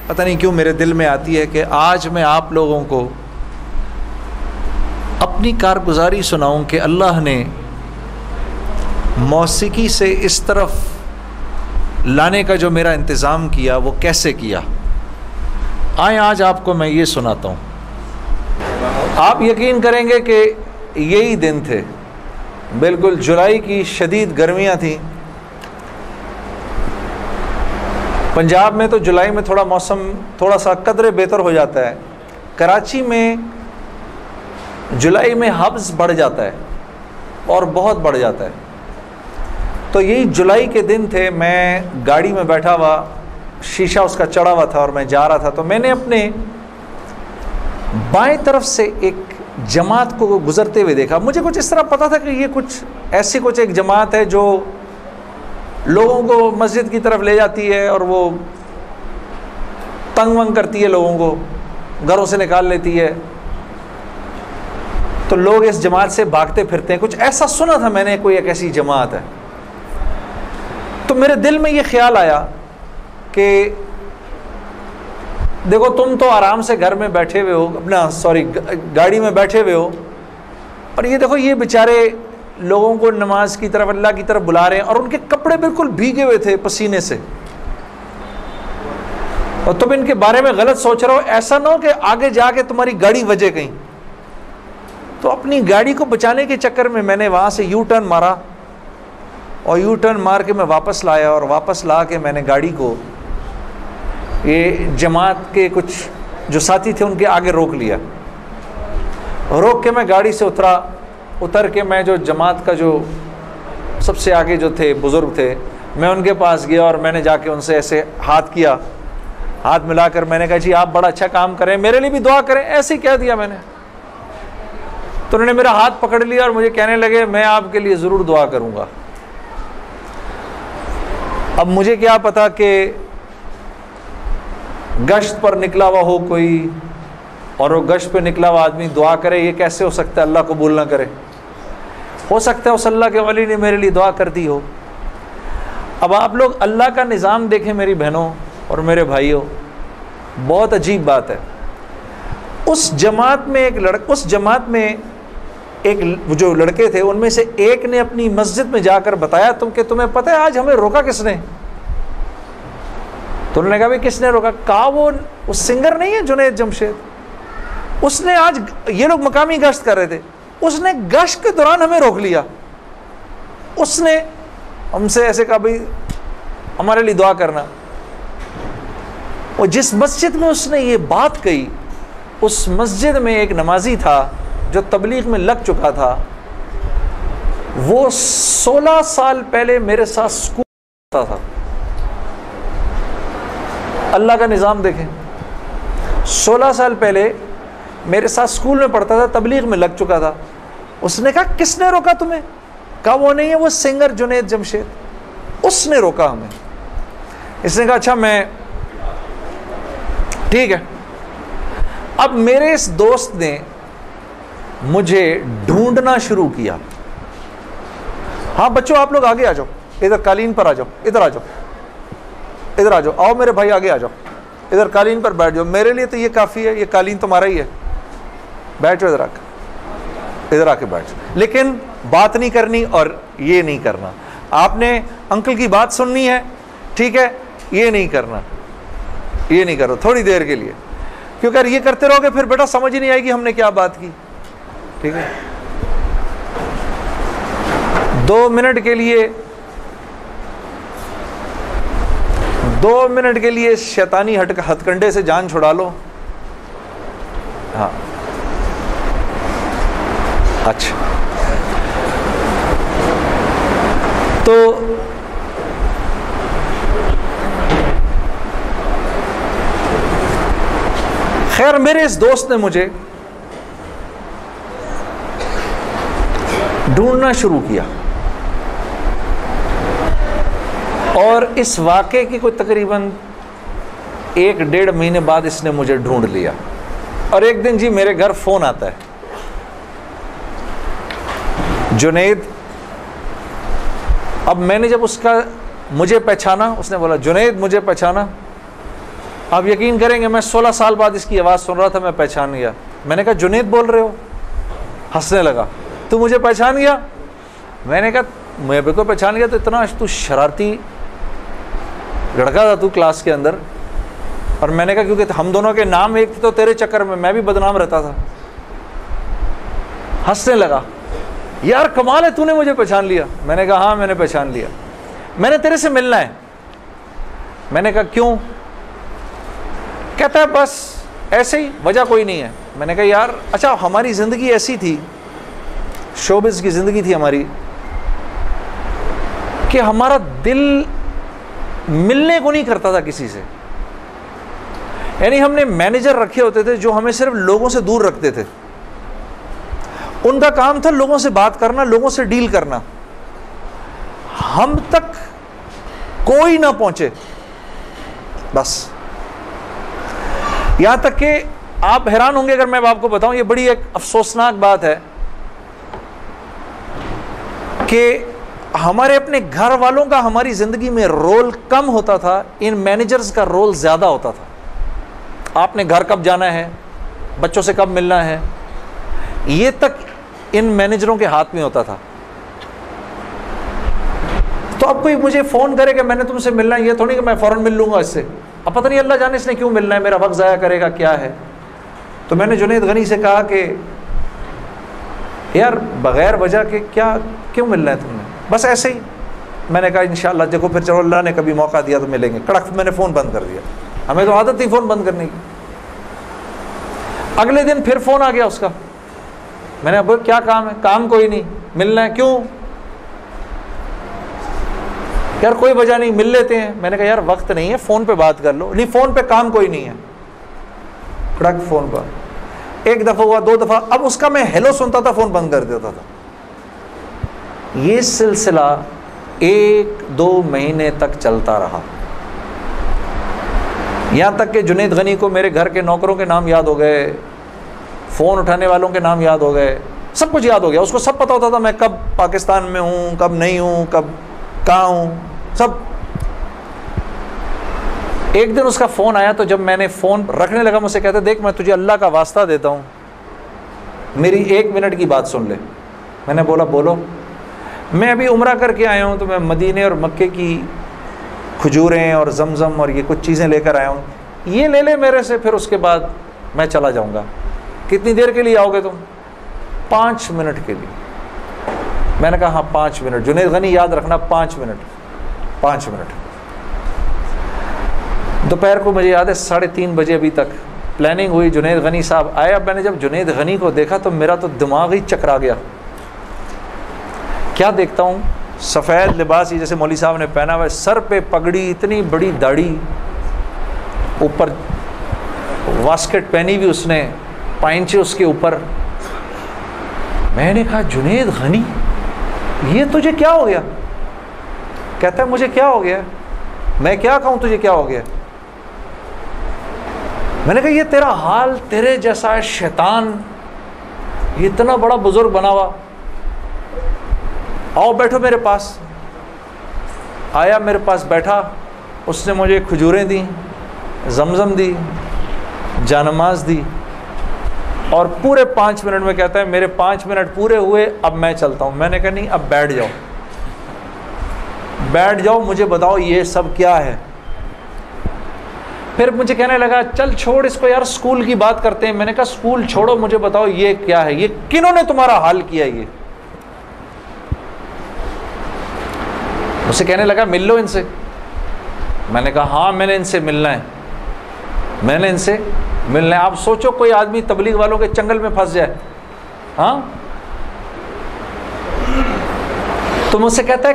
پتہ نہیں کیوں میرے دل میں آتی ہے کہ آج میں آپ لوگوں کو اپنی کارگزاری سناؤں کہ اللہ نے موسیقی سے اس طرف لانے کا جو میرا انتظام کیا وہ کیسے کیا. آئیں آج آپ کو میں یہ سناتا ہوں. آپ یقین کریں گے کہ یہی دن تھے، بالکل جولائی کی شدید گرمیاں تھیں. پنجاب میں تو جولائی میں تھوڑا موسم تھوڑا سا قدرے بہتر ہو جاتا ہے. کراچی میں جولائی میں حبس بڑھ جاتا ہے اور بہت بڑھ جاتا ہے. تو یہی جولائی کے دن تھے، میں گاڑی میں بیٹھا ہوا، شیشہ اس کا چڑھا ہوا تھا اور میں جا رہا تھا. تو میں نے اپنے بائیں طرف سے ایک جماعت کو گزرتے ہوئے دیکھا. مجھے کچھ اس طرح پتا تھا کہ یہ کچھ ایک جماعت ہے جو لوگوں کو مسجد کی طرف لے جاتی ہے اور وہ تنگ ونگ کرتی ہے، لوگوں کو گھروں سے نکال لیتی ہے. تو لوگ اس جماعت سے بھاگتے پھرتے ہیں، کچھ ایسا سنا تھا میں نے، کوئی ایک ایسی جماعت ہے. تو میرے دل میں یہ خیال آیا کہ دیکھو تم تو آرام سے گھر میں بیٹھے ہوئے ہو، گاڑی میں بیٹھے ہوئے ہو، اور یہ دیکھو یہ بیچارے لوگوں کو نماز کی طرف، اللہ کی طرف بلا رہے ہیں، اور ان کے کپڑے بالکل بھیگے ہوئے تھے پسینے سے، اور تم ان کے بارے میں غلط سوچ رہے ہو. ایسا نہ ہو کہ آگے جا کے تمہاری گاڑی وجے کہیں. تو اپنی گاڑی کو بچانے کے چکر میں نے وہاں سے یو ٹرن مارا، اور یو ٹرن مار کے میں واپس لایا، اور واپس لا کے میں نے گاڑی کو یہ جماعت کے کچھ جو ساتھی تھے ان کے آگے روک لیا. روک کے میں گاڑی سے اتر کے میں جو جماعت کا جو سب سے آگے جو تھے بزرگ تھے، میں ان کے پاس گیا اور میں نے جا کے ان سے ایسے ہاتھ ملا کر میں نے کہا جی آپ بڑا اچھا کام کریں، میرے لیے بھی دعا کریں. ایسے ہی کہہ دیا میں نے. تو انہوں نے میرا ہاتھ پکڑ لیا اور مجھے کہنے لگے میں آپ کے لیے ضرور دعا کروں گا. اب مجھے کیا پتا کہ گشت پر نکلا ہوا ہو کوئی، اور وہ گشت پہ نکلا ہوا آدمی دعا کرے، یہ کیسے ہو سکتا ہے؟ اللہ قبول نہ کرے. ہو سکتا ہے اس اللہ کے ولی نے میرے لیے دعا کر دی ہو. اب آپ لوگ اللہ کا نظام دیکھیں میری بہنوں اور میرے بھائیوں، بہت عجیب بات ہے. اس جماعت میں ایک جو لڑکے تھے ان میں سے ایک نے اپنی مسجد میں جا کر بتایا کہ تمہیں پتہ ہے آج ہمیں روکا کس نے؟ تو انہوں نے کہا بھائی کس نے روکا؟ کہا وہ سنگر نہیں ہے جنید جمشید، اس نے آج، یہ لوگ مقامی گشت کر رہے تھے، اس نے گشت کے دوران ہمیں روک لیا. اس نے ہم سے ایسے کہا بھائی ہمارے لیے دعا کرنا. اور جس مسجد میں اس نے یہ بات کہی، اس مسجد میں ایک نمازی تھا جو تبلیغ میں لگ چکا تھا. وہ 16 سال پہلے میرے ساتھ اسکول پڑھتا تھا. اللہ کا نظام دیکھیں، 16 سال پہلے میرے ساتھ اسکول میں پڑھتا تھا، تبلیغ میں لگ چکا تھا. اس نے کہا کس نے روکا تمہیں؟ کہا وہ نہیں ہے، وہ سنگر جنید جمشید، اس نے روکا ہمیں. اس نے کہا اچھا میں ٹھیک ہے. اب میرے اس دوست نے مجھے ڈھونڈنا شروع کیا. ہاں بچوں آپ لوگ آگے آ جاؤ، ادھر قالین پر آ جاؤ، ادھر آ جاؤ، آؤ میرے بھائی آگے آ جاؤ، ادھر قالین پر بیٹھ جاؤ. میرے لیے تو یہ کافی ہے، یہ قالین تمہارا ہی ہے، بیٹھ جاؤ ادھر آ کے بیٹھ جاؤ. لیکن بات نہیں کرنی اور یہ نہیں کرنا. آپ نے انکل کی بات سننی ہے، ٹھیک ہے، یہ نہیں کرو تھوڑی دیر کے لیے، کیونکہ اگر یہ کرتے رہو گے پھر بیٹا سمجھ ہی نہیں آئے گی ہم نے کیا بات کی. ٹھیک ہے، 2 منٹ کے لیے شیطانی ہتھ کنڈے سے جان چھڑا لو. ہاں اچھا، تو خیر میرے اس دوست نے مجھے ڈھونڈنا شروع کیا، اور اس واقعے کی کوئی تقریباً 1-1.5 مہینے بعد اس نے مجھے ڈھونڈ لیا. اور ایک دن جی میرے گھر فون آتا ہے، جنید. اب میں نے جب مجھے پہچانا، اس نے بولا جنید مجھے پہچانا. آپ یقین کریں گے میں 16 سال بعد اس کی آواز سن رہا تھا, میں پہچان گیا. میں نے کہا جنید بول رہے ہو؟ ہنسنے لگا. تو مجھے پہچان گیا؟ میں نے کہا میں بھی کو پہچان گیا. تو اتنا تو شرارتی لڑکا تھا تو کلاس کے اندر. اور میں نے کہا کیونکہ ہم دونوں کے نام ایک تھے تو تیرے چکر میں بھی بدنام رہتا تھا. ہنسنے لگا, یار کمال ہے تو نے مجھے پہچان لیا. میں نے کہا ہاں میں نے پہچان لیا, میں نے تیرے سے ملنا ہے. میں نے کہا کیوں؟ کہتا ہے بس ایسے ہی, وجہ کوئی نہیں ہے. میں نے کہا یار اچھا ہماری زندگی ایسی تھی, شوبز کی زندگی تھی ہماری, کہ ہمارا دل ملنے کو نہیں کرتا تھا کسی سے. یعنی ہم نے مینیجر رکھے ہوتے تھے جو ہمیں صرف لوگوں سے دور رکھتے تھے. ان کا کام تھا لوگوں سے بات کرنا, لوگوں سے ڈیل کرنا. ہم تک کوئی نہ پہنچے بس. یہاں تک کہ آپ حیران ہوں گے اگر میں آپ کو بتاؤں, یہ بڑی ایک افسوسناک بات ہے کہ ہمارے اپنے گھر والوں کا ہماری زندگی میں رول کم ہوتا تھا, ان مینیجرز کا رول زیادہ ہوتا تھا. آپ نے گھر کب جانا ہے, بچوں سے کب ملنا ہے, یہ تک ان مینیجروں کے ہاتھ میں ہوتا تھا. تو اب کوئی مجھے فون کرے کہ میں نے تم سے ملنا ہے, یہ تھوڑی کہ میں فوراً مل لوں گا اس سے. اب پتہ نہیں اللہ جانے اس نے کیوں ملنا ہے, میرا وقت ضائع کرے گا کیا ہے. تو میں نے جنید غنی سے کہا کہ یار بغیر وجہ کے کیوں ملنا ہے تم نے, بس ایسے ہی. میں نے کہا انشاءاللہ دیکھو پھر چلو اللہ نے کبھی موقع دیا تو ملیں گے. کڑک میں نے فون بند کر دیا. ہمیں تو عادت تھی فون بند کرنے کی. اگلے دن پھر فون آ گیا اس کا. میں نے کہا کیا کام ہے؟ کام کوئی نہیں, ملنا ہے. کیوں؟ یار کوئی وجہ نہیں, مل لیتے ہیں. میں نے کہا یار وقت نہیں ہے, فون پہ بات کر لو. نہیں فون پہ کام کوئی نہیں ہے. کڑک فون پر. ایک دفعہ ہوا, 2 دفعہ, اب اس کا میں ہیلو سنتا تھا فون بند کر دیتا تھا. یہ سلسلہ 1-2 مہینے تک چلتا رہا, یہاں تک کہ جنید غنی کو میرے گھر کے نوکروں کے نام یاد ہو گئے, فون اٹھانے والوں کے نام یاد ہو گئے, سب کچھ یاد ہو گیا. اس کو سب پتہ ہوتا تھا میں کب پاکستان میں ہوں, کب نہیں ہوں, کب کہاں ہوں, سب. ایک دن اس کا فون آیا, تو جب میں نے فون رکھنے لگا مجھ سے کہتے دیکھ میں تجھے اللہ کا واسطہ دیتا ہوں, میری 1 منٹ کی بات سن لے. میں نے بولا بولو. میں ابھی عمرہ کر کے آیا ہوں, تو میں مدینے اور مکے کی کھجوریں اور زمزم اور یہ کچھ چیزیں لے کر آیا ہوں, یہ لے لے میرے سے, پھر اس کے بعد میں چلا جاؤں گا. کتنی دیر کے لیے آؤ گے تم؟ 5 منٹ کے لیے. میں نے کہا ہاں 5 منٹ. جنید غنی یاد رکھنا 5 منٹ. 5 منٹ. دوپہر کو مجھے یاد ہے 3:30 بجے ابھی تک پلاننگ ہوئی, جنید غنی صاحب آئے. اب میں نے جب جنید غنی کو دیکھا تو میرا تو دماغ ہی چکرا گیا. کیا دیکھتا ہوں, سفید لباس ہی جیسے مولوی صاحب نے پہنا ہوا ہے, سر پہ پگڑی, اتنی بڑی داڑھی, اوپر واسکٹ پہنی ہوئی اس نے, پائنچے اس کے اوپر. میں نے کہا جنید غنی یہ تجھے کیا ہو گیا؟ کہتا ہے مجھے کیا ہو گیا؟ میں کیا کہوں تجھے کیا ہو گیا؟ میں نے کہا یہ تیرا حال, تیرے جیسا شیطان, یہ اتنا بڑا بزرگ بنا ہوا, آؤ بیٹھو میرے پاس. آیا میرے پاس بیٹھا, اس نے مجھے کھجوریں دیں, زمزم دی, جانماز دی, اور پورے 5 منٹ میں کہتا ہے میرے 5 منٹ پورے ہوئے, اب میں چلتا ہوں. میں نے کہا نہیں اب بیٹھ جاؤ, بیٹھ جاؤ, مجھے بتاؤ یہ سب کیا ہے. پھر مجھے کہنے لگا چل چھوڑ اس کو یار, اسکول کی بات کرتے ہیں. میں نے کہا اسکول چھوڑو, مجھے بتاؤ یہ کیا ہے, یہ کنہوں نے تمہارا حال کیا. یہ مجھ سے کہنے لگا مل لو ان سے. میں نے کہا ہاں میں نے ان سے ملنا ہے, میں نے ان سے ملنا ہے. آپ سوچو کوئی آدمی تبلیغ والوں کے چنگل میں پھنس جائے, ہاں. تو مجھ سے کہتا ہے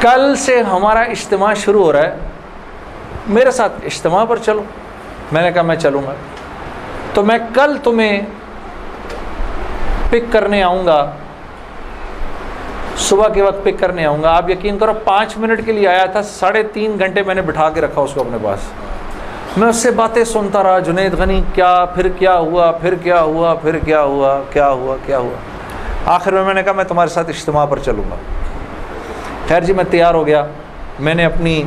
کل سے ہمارا اجتماع شروع ہو رہا ہے, میرے ساتھ اجتماع پر چلو. میں نے کہا میں چلوں گا. تو میں کل تمہیں پک کرنے آؤں گا, صبح کے وقت پک کرنے آؤں گا. آپ یقین کرو 5 منٹ کے لیے آیا تھا, 3.5 گھنٹے میں نے بٹھا کے رکھا اس کو اپنے پاس. میں اس سے باتیں سنتا رہا, جنید غنی کیا, پھر کیا ہوا, پھر کیا ہوا, پھر کیا ہوا, کیا ہوا, کیا ہوا. آخر میں نے کہا میں تمہارے ساتھ اجتماع پر چلوں گا. خیر جی میں تیار ہو گیا, میں نے اپنی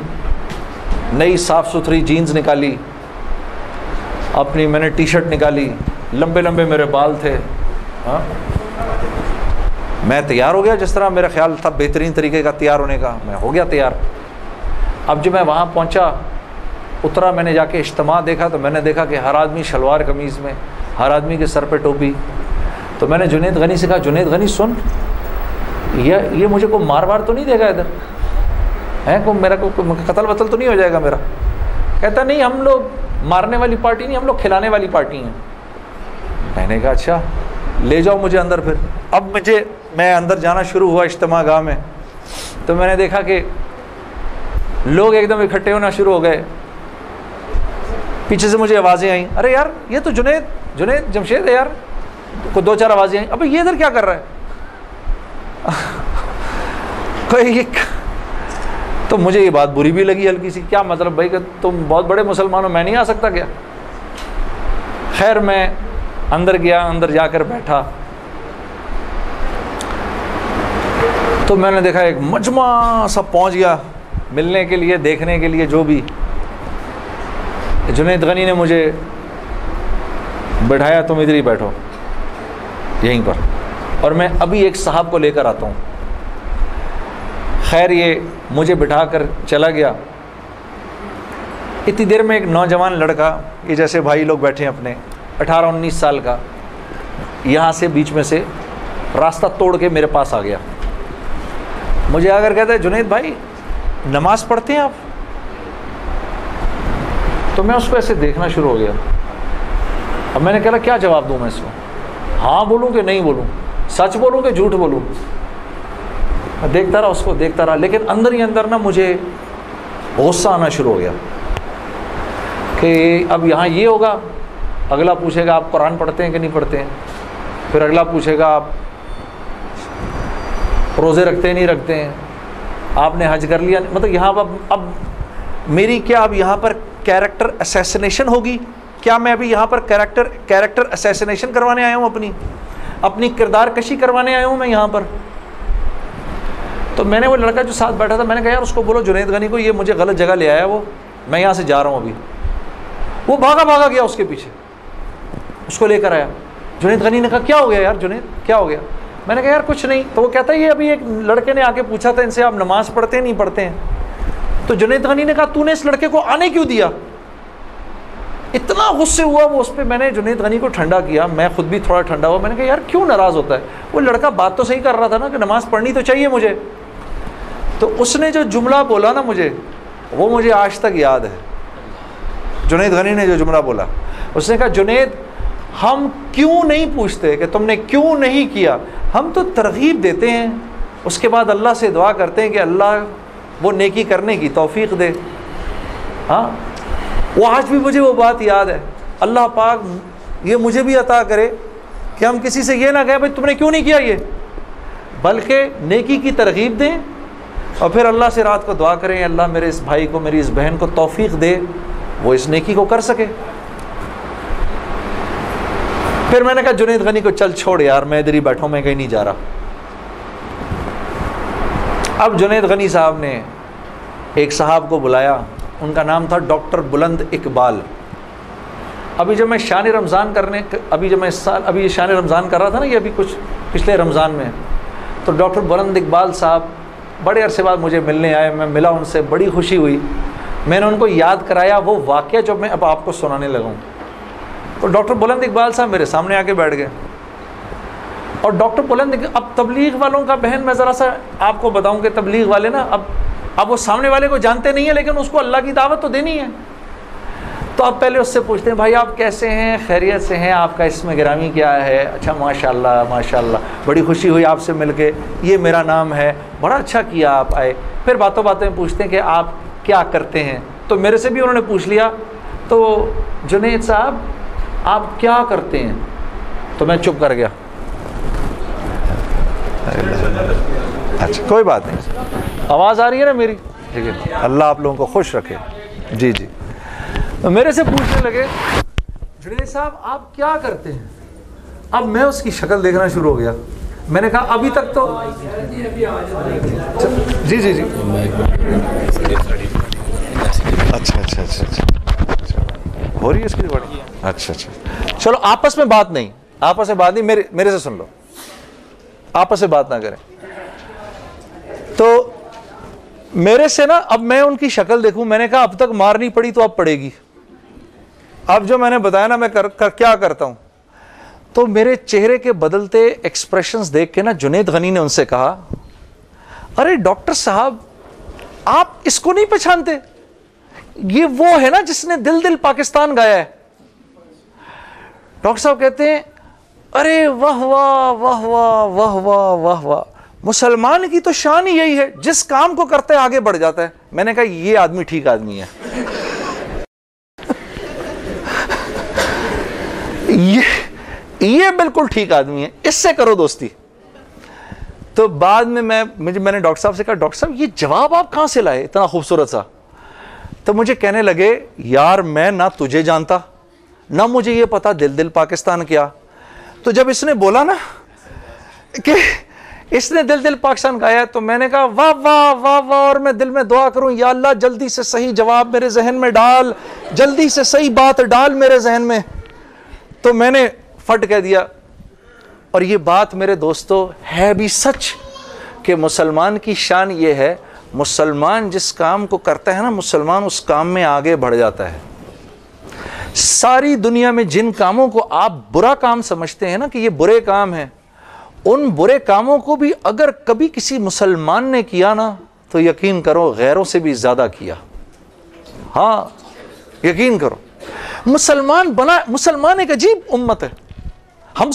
نئی صاف ستھری جینز نکالی، اپنی میں نے ٹی شرٹ نکالی، لمبے لمبے میرے بال تھے، ہاں میں تیار ہو گیا جس طرح میرا خیال تھا بہترین طریقے کا تیار ہونے کا، میں ہو گیا تیار۔ اب جب میں وہاں پہنچا، اترا، میں نے جا کے اجتماع دیکھا تو میں نے دیکھا کہ ہر آدمی شلوار قمیض میں، ہر آدمی کے سر پہ ٹوپی۔ تو میں نے جنید غنی سے کہا، جنید غنی سن، یہ مجھے کوئی مار وار تو نہیں دے گا ادھر ہے، کوئی میرا کوئی قتل وتل تو نہیں ہو جائے گا میرا؟ کہتا نہیں، ہم لوگ مارنے والی پارٹی نہیں، ہم لوگ کھلانے والی پارٹی ہیں۔ میں نے کہا اچھا لے جاؤ مجھے اندر۔ پھر اب میں اندر جانا شروع ہوا اجتماع گاہ میں، تو میں نے دیکھا کہ لوگ ایک دم اکٹھے ہونا شروع ہو گئے۔ پیچھے سے مجھے آوازیں آئیں، ارے یار یہ تو جنید جمشید ہے یار، کو دو چار آوازیں آئیں، ابھی یہ ادھر کیا کر رہا ہے؟ تو مجھے یہ بات بری بھی لگی ہلکی سی، کیا مطلب بھائی کہ تم بہت بڑے مسلمان ہو، میں نہیں آ سکتا کیا؟ خیر میں اندر گیا، اندر جا کر بیٹھا تو میں نے دیکھا ایک مجمع سب پہنچ گیا ملنے کے لیے، دیکھنے کے لیے جو بھی۔ جنید غنی نے مجھے بٹھایا، تم ادھر ہی بیٹھو یہیں پر، اور میں ابھی ایک صاحب کو لے کر آتا ہوں۔ خیر یہ مجھے بٹھا کر چلا گیا۔ اتنی دیر میں ایک نوجوان لڑکا، یہ جیسے بھائی لوگ بیٹھے ہیں اپنے، 18-19 سال کا، یہاں سے بیچ میں سے راستہ توڑ کے میرے پاس آ گیا۔ مجھے آ کر کہتا ہے جنید بھائی نماز پڑھتے ہیں آپ؟ تو میں اس کو ایسے دیکھنا شروع ہو گیا۔ اب میں نے کہا کیا جواب دوں میں اس کو، ہاں بولوں کہ نہیں بولوں، سچ بولوں کہ جھوٹ بولوں؟ میں دیکھتا رہا اس کو، دیکھتا رہا، لیکن اندر ہی اندر نا مجھے غصہ آنا شروع ہو گیا کہ اب یہاں یہ ہوگا، اگلا پوچھے گا آپ قرآن پڑھتے ہیں کہ نہیں پڑھتے ہیں، پھر اگلا پوچھے گا آپ روزے رکھتے ہیں نہیں رکھتے ہیں، آپ نے حج کر لیا، مطلب یہاں اب میری کیا اب یہاں پر کیریکٹر اسیسنیشن ہوگی؟ کیا میں ابھی یہاں پر کیریکٹر اسیسنیشن کروانے آیا ہوں، اپنی کردار کشی کروانے آیا ہوں میں یہاں پر؟ تو میں نے وہ لڑکا جو ساتھ بیٹھا تھا، میں نے کہا یار اس کو بولو جنید غنی کو یہ مجھے غلط جگہ لے آیا، وہ میں یہاں سے جا رہا ہوں ابھی۔ وہ بھاگا گیا اس کے پیچھے، اس کو لے کر آیا۔ جنید غنی نے کہا کیا ہو گیا یار جنید، کیا ہو گیا؟ میں نے کہا یار کچھ نہیں۔ تو وہ کہتا ہے یہ ابھی ایک لڑکے نے آ کے پوچھا تھا ان سے آپ نماز پڑھتے ہیں نہیں پڑھتے ہیں؟ تو جنید غنی نے کہا تو نے اس لڑکے کو آنے کیوں دیا؟ اتنا غصے ہوا وہ اس پہ۔ میں نے جنید غنی کو ٹھنڈا کیا، میں خود بھی تھوڑا ٹھنڈا ہوا۔ میں نے کہا یار کیوں ناراض ہوتا ہے؟ وہ لڑکا بات تو صحیح کر رہا تھا نا کہ نماز پڑھنی تو چاہیے مجھے۔ تو اس نے جو جملہ بولا نا مجھے، وہ مجھے آج تک یاد ہے۔ جنید غنی نے جو جملہ بولا، اس نے کہا جنید ہم کیوں نہیں پوچھتے کہ تم نے کیوں نہیں کیا، ہم تو ترغیب دیتے ہیں، اس کے بعد اللہ سے دعا کرتے ہیں کہ اللہ وہ نیکی کرنے کی توفیق دے۔ ہاں وہ آج بھی مجھے وہ بات یاد ہے۔ اللہ پاک یہ مجھے بھی عطا کرے کہ ہم کسی سے یہ نہ کہیں بھائی تم نے کیوں نہیں کیا یہ، بلکہ نیکی کی ترغیب دیں اور پھر اللہ سے رات کو دعا کریں اللہ میرے اس بھائی کو، میری اس بہن کو توفیق دے وہ اس نیکی کو کر سکے۔ پھر میں نے کہا جنید غنی کو چل چھوڑ یار، میں ادھر ہی بیٹھا ہوں، میں کہیں نہیں جا رہا۔ اب جنید غنی صاحب نے ایک صاحب کو بلایا، ان کا نام تھا ڈاکٹر بلند اقبال۔ ابھی جب میں شان رمضان ابھی شان رمضان کر رہا تھا نا، یہ ابھی کچھ پچھلے رمضان میں، تو ڈاکٹر بلند اقبال صاحب بڑے عرصے بعد مجھے ملنے آئے، میں ملا ان سے، بڑی خوشی ہوئی۔ میں نے ان کو یاد کرایا وہ واقعہ جو میں اب آپ کو سنانے لگا ہوں۔ تو ڈاکٹر بلند اقبال صاحب میرے سامنے آ کے بیٹھ گئے، اور ڈاکٹر بلند اب تبلیغ والوں کا بہن میں ذرا سا آپ کو بتاؤں کہ تبلیغ والے نا اب وہ سامنے والے کو جانتے نہیں ہیں، لیکن اس کو اللہ کی دعوت تو دینی ہے۔ تو آپ پہلے اس سے پوچھتے ہیں بھائی آپ کیسے ہیں، خیریت سے ہیں، آپ کا اسم گرامی کیا ہے؟ اچھا ماشاءاللہ ماشاءاللہ، بڑی خوشی ہوئی آپ سے مل کے، یہ میرا نام ہے، بڑا اچھا کیا آپ آئے۔ پھر باتوں میں پوچھتے ہیں کہ آپ کیا کرتے ہیں، تو میرے سے بھی انہوں نے پوچھ لیا، تو جنید صاحب آپ کیا کرتے ہیں؟ تو میں چپ کر گیا۔ اچھا کوئی بات نہیں، آواز آ رہی ہے نا میری؟ ٹھیک ہے، اللہ آپ لوگوں کو خوش رکھے۔ جی جی، میرے سے پوچھنے لگے جنید صاحب آپ کیا کرتے ہیں؟ اب میں اس کی شکل دیکھنا شروع ہو گیا میں نے کہا ابھی تک تو جی جی جی اچھا اچھا اچھا اچھا ہو رہی ہے اس کی ریکارڈنگ؟ اچھا اچھا چلو آپس میں بات نہیں میرے سے سن لو، آپس میں بات نہ کریں. تو میرے سے نا اب میں ان کی شکل دیکھوں، میں نے کہا اب تک مار نہیں پڑی تو اب پڑے گی. اب جو میں نے بتایا نا میں کیا کرتا ہوں، تو میرے چہرے کے بدلتے ایکسپریشنز دیکھ کے نا جنید غنی نے ان سے کہا ارے ڈاکٹر صاحب آپ اس کو نہیں پہچانتے، یہ وہ ہے نا جس نے دل دل پاکستان گایا ہے. ڈاکٹر صاحب کہتے ہیں ارے واہ واہ واہ واہ واہ واہ واہ واہ، مسلمان کی تو شان ہی یہی ہے، جس کام کو کرتے آگے بڑھ جاتا ہے. میں نے کہا یہ آدمی ٹھیک آدمی ہے، یہ بالکل ٹھیک آدمی ہے، اس سے کرو دوستی. تو بعد میں میں نے ڈاکٹر صاحب سے کہا ڈاکٹر صاحب یہ جواب آپ کہاں سے لائے اتنا خوبصورت سا؟ تو مجھے کہنے لگے یار میں نہ تجھے جانتا نہ مجھے یہ پتا دل دل پاکستان کیا. تو جب اس نے بولا نا کہ اس نے دل دل پاکستان گایا تو میں نے کہا واہ واہ واہ واہ، اور میں دل میں دعا کروں یا اللہ جلدی سے صحیح جواب میرے ذہن میں ڈال، جلدی سے صحیح بات ڈال میرے ذہن میں. تو میں نے فٹ کہہ دیا. اور یہ بات میرے دوستو ہے بھی سچ کہ مسلمان کی شان یہ ہے، مسلمان جس کام کو کرتا ہے نا مسلمان اس کام میں آگے بڑھ جاتا ہے. ساری دنیا میں جن کاموں کو آپ برا کام سمجھتے ہیں نا کہ یہ برے کام ہیں، ان برے کاموں کو بھی اگر کبھی کسی مسلمان نے کیا نا تو یقین کرو غیروں سے بھی زیادہ کیا. ہاں یقین کرو، مسلمان ایک عجیب امت ہے، ہم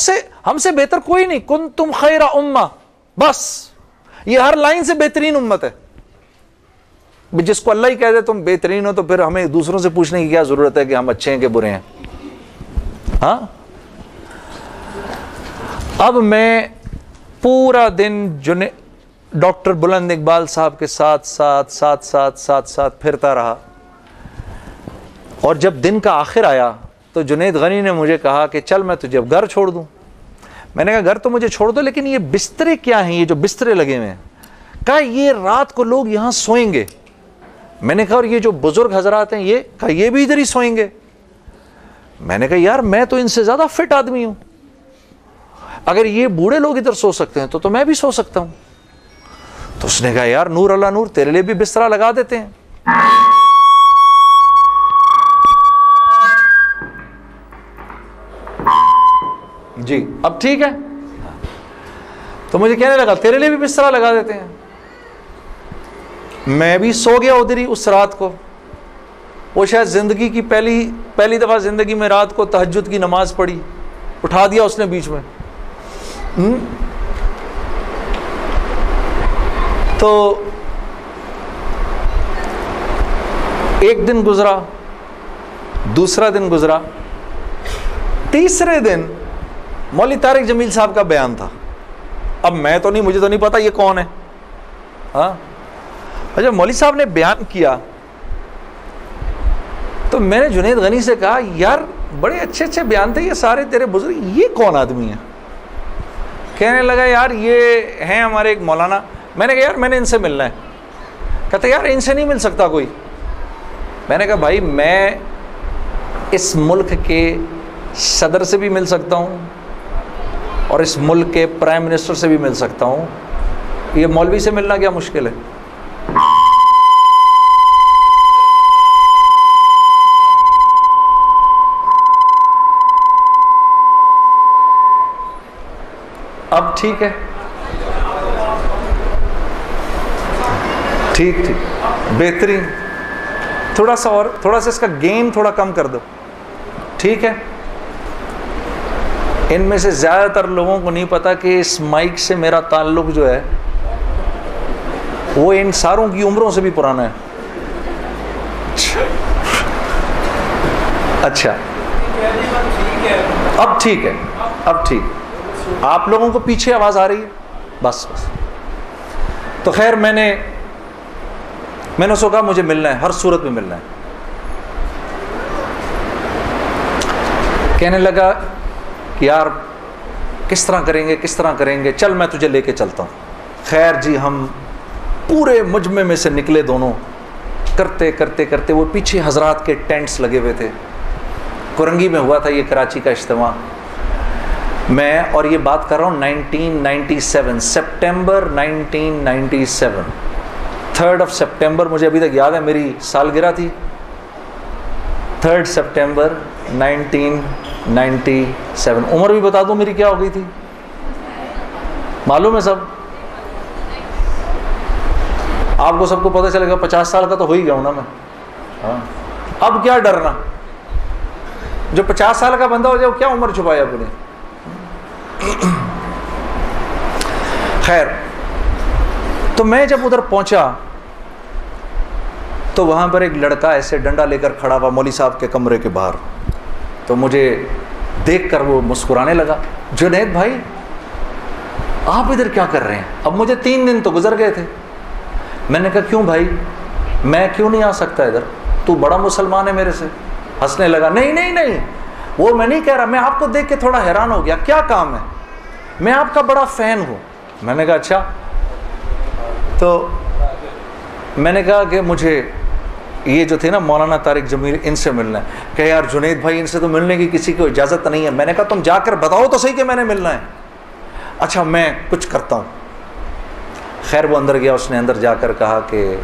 سے بہتر کوئی نہیں. کنتم خیر امہ، بس یہ ہر لائن سے بہترین امت ہے. جس کو اللہ ہی کہہ دے تم بہترین ہو تو پھر ہمیں دوسروں سے پوچھنے کی کیا ضرورت ہے کہ ہم اچھے ہیں کہ برے ہیں. ہاں اب میں پورا دن ڈاکٹر بلند اقبال صاحب کے ساتھ پھرتا رہا. اور جب دن کا آخر آیا تو جنید غنی نے مجھے کہا کہ چل میں تجھے اب گھر چھوڑ دوں. میں نے کہا گھر تو مجھے چھوڑ دو لیکن یہ بسترے کیا ہیں، یہ جو بسترے لگے ہوئے ہیں؟ کہا یہ رات کو لوگ یہاں سوئیں گے. میں نے کہا اور یہ جو بزرگ حضرات ہیں یہ بھی ادھر ہی سوئیں گے. میں نے کہا یار میں تو ان سے زیادہ فٹ آدمی ہوں، اگر یہ بوڑھے لوگ ادھر سو سکتے ہیں تو میں بھی سو سکتا ہوں. تو اس نے کہا یار نور اللہ نور، تیرے لیے بھی بسترا لگا دیتے ہیں. جی اب ٹھیک ہے. تو مجھے کہنے لگا تیرے لیے بھی بسترا لگا دیتے ہیں. میں بھی سو گیا ادھر ہی اس رات کو. وہ شاید زندگی کی پہلی دفعہ زندگی میں رات کو تہجد کی نماز پڑھی، اٹھا دیا اس نے بیچ میں. تو ایک دن گزرا، دوسرا دن گزرا، تیسرے دن مولوی طارق جمیل صاحب کا بیان تھا. اب مجھے تو نہیں پتا یہ کون ہے. ہاں جب مولوی صاحب نے بیان کیا تو میں نے جنید غنی سے کہا یار بڑے اچھے اچھے بیان تھے یہ سارے تیرے بزرگ، یہ کون آدمی ہے؟ کہنے لگا یار یہ ہیں ہمارے ایک مولانا. میں نے کہا یار میں نے ان سے ملنا ہے. کہتا یار ان سے نہیں مل سکتا کوئی. میں نے کہا بھائی میں اس ملک کے صدر سے بھی مل سکتا ہوں اور اس ملک کے پرائم منسٹر سے بھی مل سکتا ہوں، یہ مولوی سے ملنا کیا مشکل ہے؟ اب ٹھیک ہے، ٹھیک بہترین. تھوڑا سا اس کا گین تھوڑا کم کر دو. ٹھیک ہے. ان میں سے زیادہ تر لوگوں کو نہیں پتا کہ اس مائک سے میرا تعلق جو ہے وہ ان ساروں کی عمروں سے بھی پرانا ہے. اچھا اب ٹھیک ہے، اب ٹھیک. آپ لوگوں کو پیچھے آواز آ رہی ہے؟ بس. تو خیر میں نے اس کو کہا مجھے ملنا ہے، ہر صورت میں ملنا ہے. کہنے لگا کہ یار کس طرح کریں گے, چل میں تجھے لے کے چلتا ہوں. خیر جی, ہم پورے مجمع میں سے نکلے دونوں, کرتے وہ پیچھے حضرات کے ٹینٹس لگے ہوئے تھے. کرنگی میں ہوا تھا یہ کراچی کا اجتماع. میں اور یہ بات کر رہا ہوں 1997 سپٹمبر 1997 3 سپٹمبر, مجھے ابھی تک یاد ہے, میری سالگرہ تھی 3 سپٹمبر 1997. عمر بھی بتا دوں میری کیا ہو گئی تھی, معلوم ہے سب آپ کو, سب کو پتہ چلے گا. 50 سال کا تو ہو ہی گیا ہوں نا میں. ہاں, اب کیا ڈرنا, جو 50 سال کا بندہ ہو جائے وہ کیا عمر چھپایا اپنے. خیر, تو میں جب ادھر پہنچا تو وہاں پر ایک لڑکا ایسے ڈنڈا لے کر کھڑا ہوا مولوی صاحب کے کمرے کے باہر. تو مجھے دیکھ کر وہ مسکرانے لگا, جنید بھائی آپ ادھر کیا کر رہے ہیں؟ اب مجھے 3 دن تو گزر گئے تھے. میں نے کہا کیوں بھائی, میں کیوں نہیں آ سکتا ادھر, تو بڑا مسلمان ہے میرے سے. ہنسنے لگا, نہیں وہ میں نہیں کہہ رہا, میں آپ کو دیکھ کے تھوڑا حیران ہو گیا, کیا کام ہے؟ میں آپ کا بڑا فین ہوں. میں نے کہا اچھا. تو میں نے کہا کہ مجھے یہ جو تھے نا مولانا طارق جمیل, ان سے ملنا ہے. کہ یار جنید بھائی ان سے تو ملنے کی کسی کو اجازت نہیں ہے. میں نے کہا تم جا کر بتاؤ تو صحیح کہ میں نے ملنا ہے. اچھا میں کچھ کرتا ہوں. خیر وہ اندر گیا, اس نے اندر جا کر کہا کہ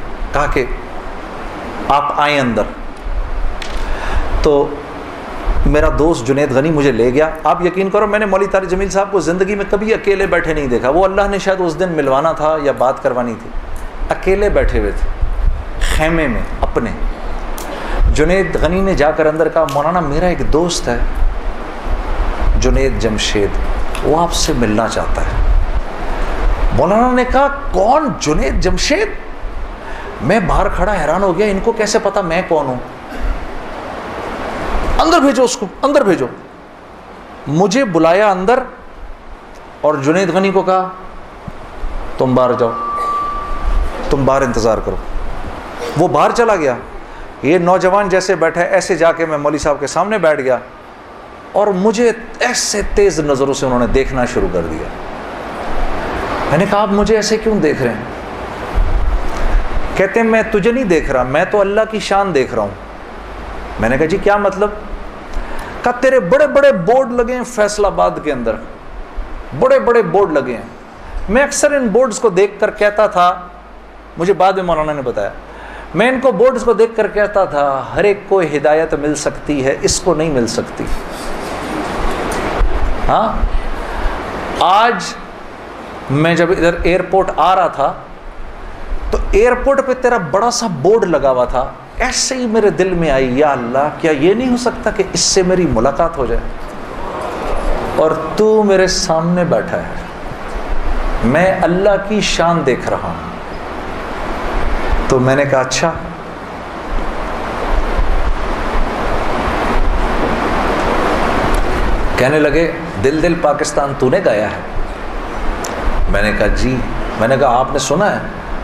آپ آئیں اندر. تو میرا دوست جنید غنی مجھے لے گیا. آپ یقین کرو میں نے مولوی طارق جمیل صاحب کو زندگی میں کبھی اکیلے بیٹھے نہیں دیکھا. وہ اللہ نے شاید اس دن ملوانا تھا یا بات کروانی تھی, اکیلے بیٹھے ہوئے تھے خیمے میں اپنے. جنید غنی نے جا کر اندر کہا مولانا میرا ایک دوست ہے جنید جمشید, وہ آپ سے ملنا چاہتا ہے. مولانا نے کہا کون جنید جمشید؟ میں باہر کھڑا حیران ہو گیا, ان کو کیسے پتا میں کون ہوں؟ اندر بھیجو اس کو, اندر بھیجو. مجھے بلایا اندر اور جنید غنی کو کہا تم باہر جاؤ, تم باہر انتظار کرو. وہ باہر چلا گیا. یہ نوجوان جیسے بیٹھا ہے ایسے جا کے میں مولوی صاحب کے سامنے بیٹھ گیا اور مجھے ایسے تیز نظروں سے انہوں نے دیکھنا شروع کر دیا. میں نے کہا آپ مجھے ایسے کیوں دیکھ رہے ہیں؟ کہتے ہیں میں تجھے نہیں دیکھ رہا, میں تو اللہ کی شان دیکھ رہا ہوں. میں نے کہا جی کیا مطلب؟ کہا تیرے بڑے بڑے بورڈ لگے ہیں فیصل آباد کے اندر, بڑے بڑے بورڈ لگے ہیں. میں اکثر ان بورڈز کو دیکھ کر کہتا تھا, مجھے بعد میں مولانا نے بتایا, میں ان کو بورڈز کو دیکھ کر کہتا تھا ہر ایک کو ہدایت مل سکتی ہے, اس کو نہیں مل سکتی. ہاں, آج میں جب ادھر ایئرپورٹ آ رہا تھا تو ایئرپورٹ پہ تیرا بڑا سا بورڈ لگا ہوا تھا, ایسے ہی میرے دل میں آئی یا اللہ کیا یہ نہیں ہو سکتا کہ اس سے میری ملاقات ہو جائے, اور تو میرے سامنے بیٹھا ہے, میں اللہ کی شان دیکھ رہا ہوں. تو میں نے کہا اچھا. کہنے لگے دل دل پاکستان تو نے گایا ہے؟ میں نے کہا جی. میں نے کہا آپ نے سنا ہے؟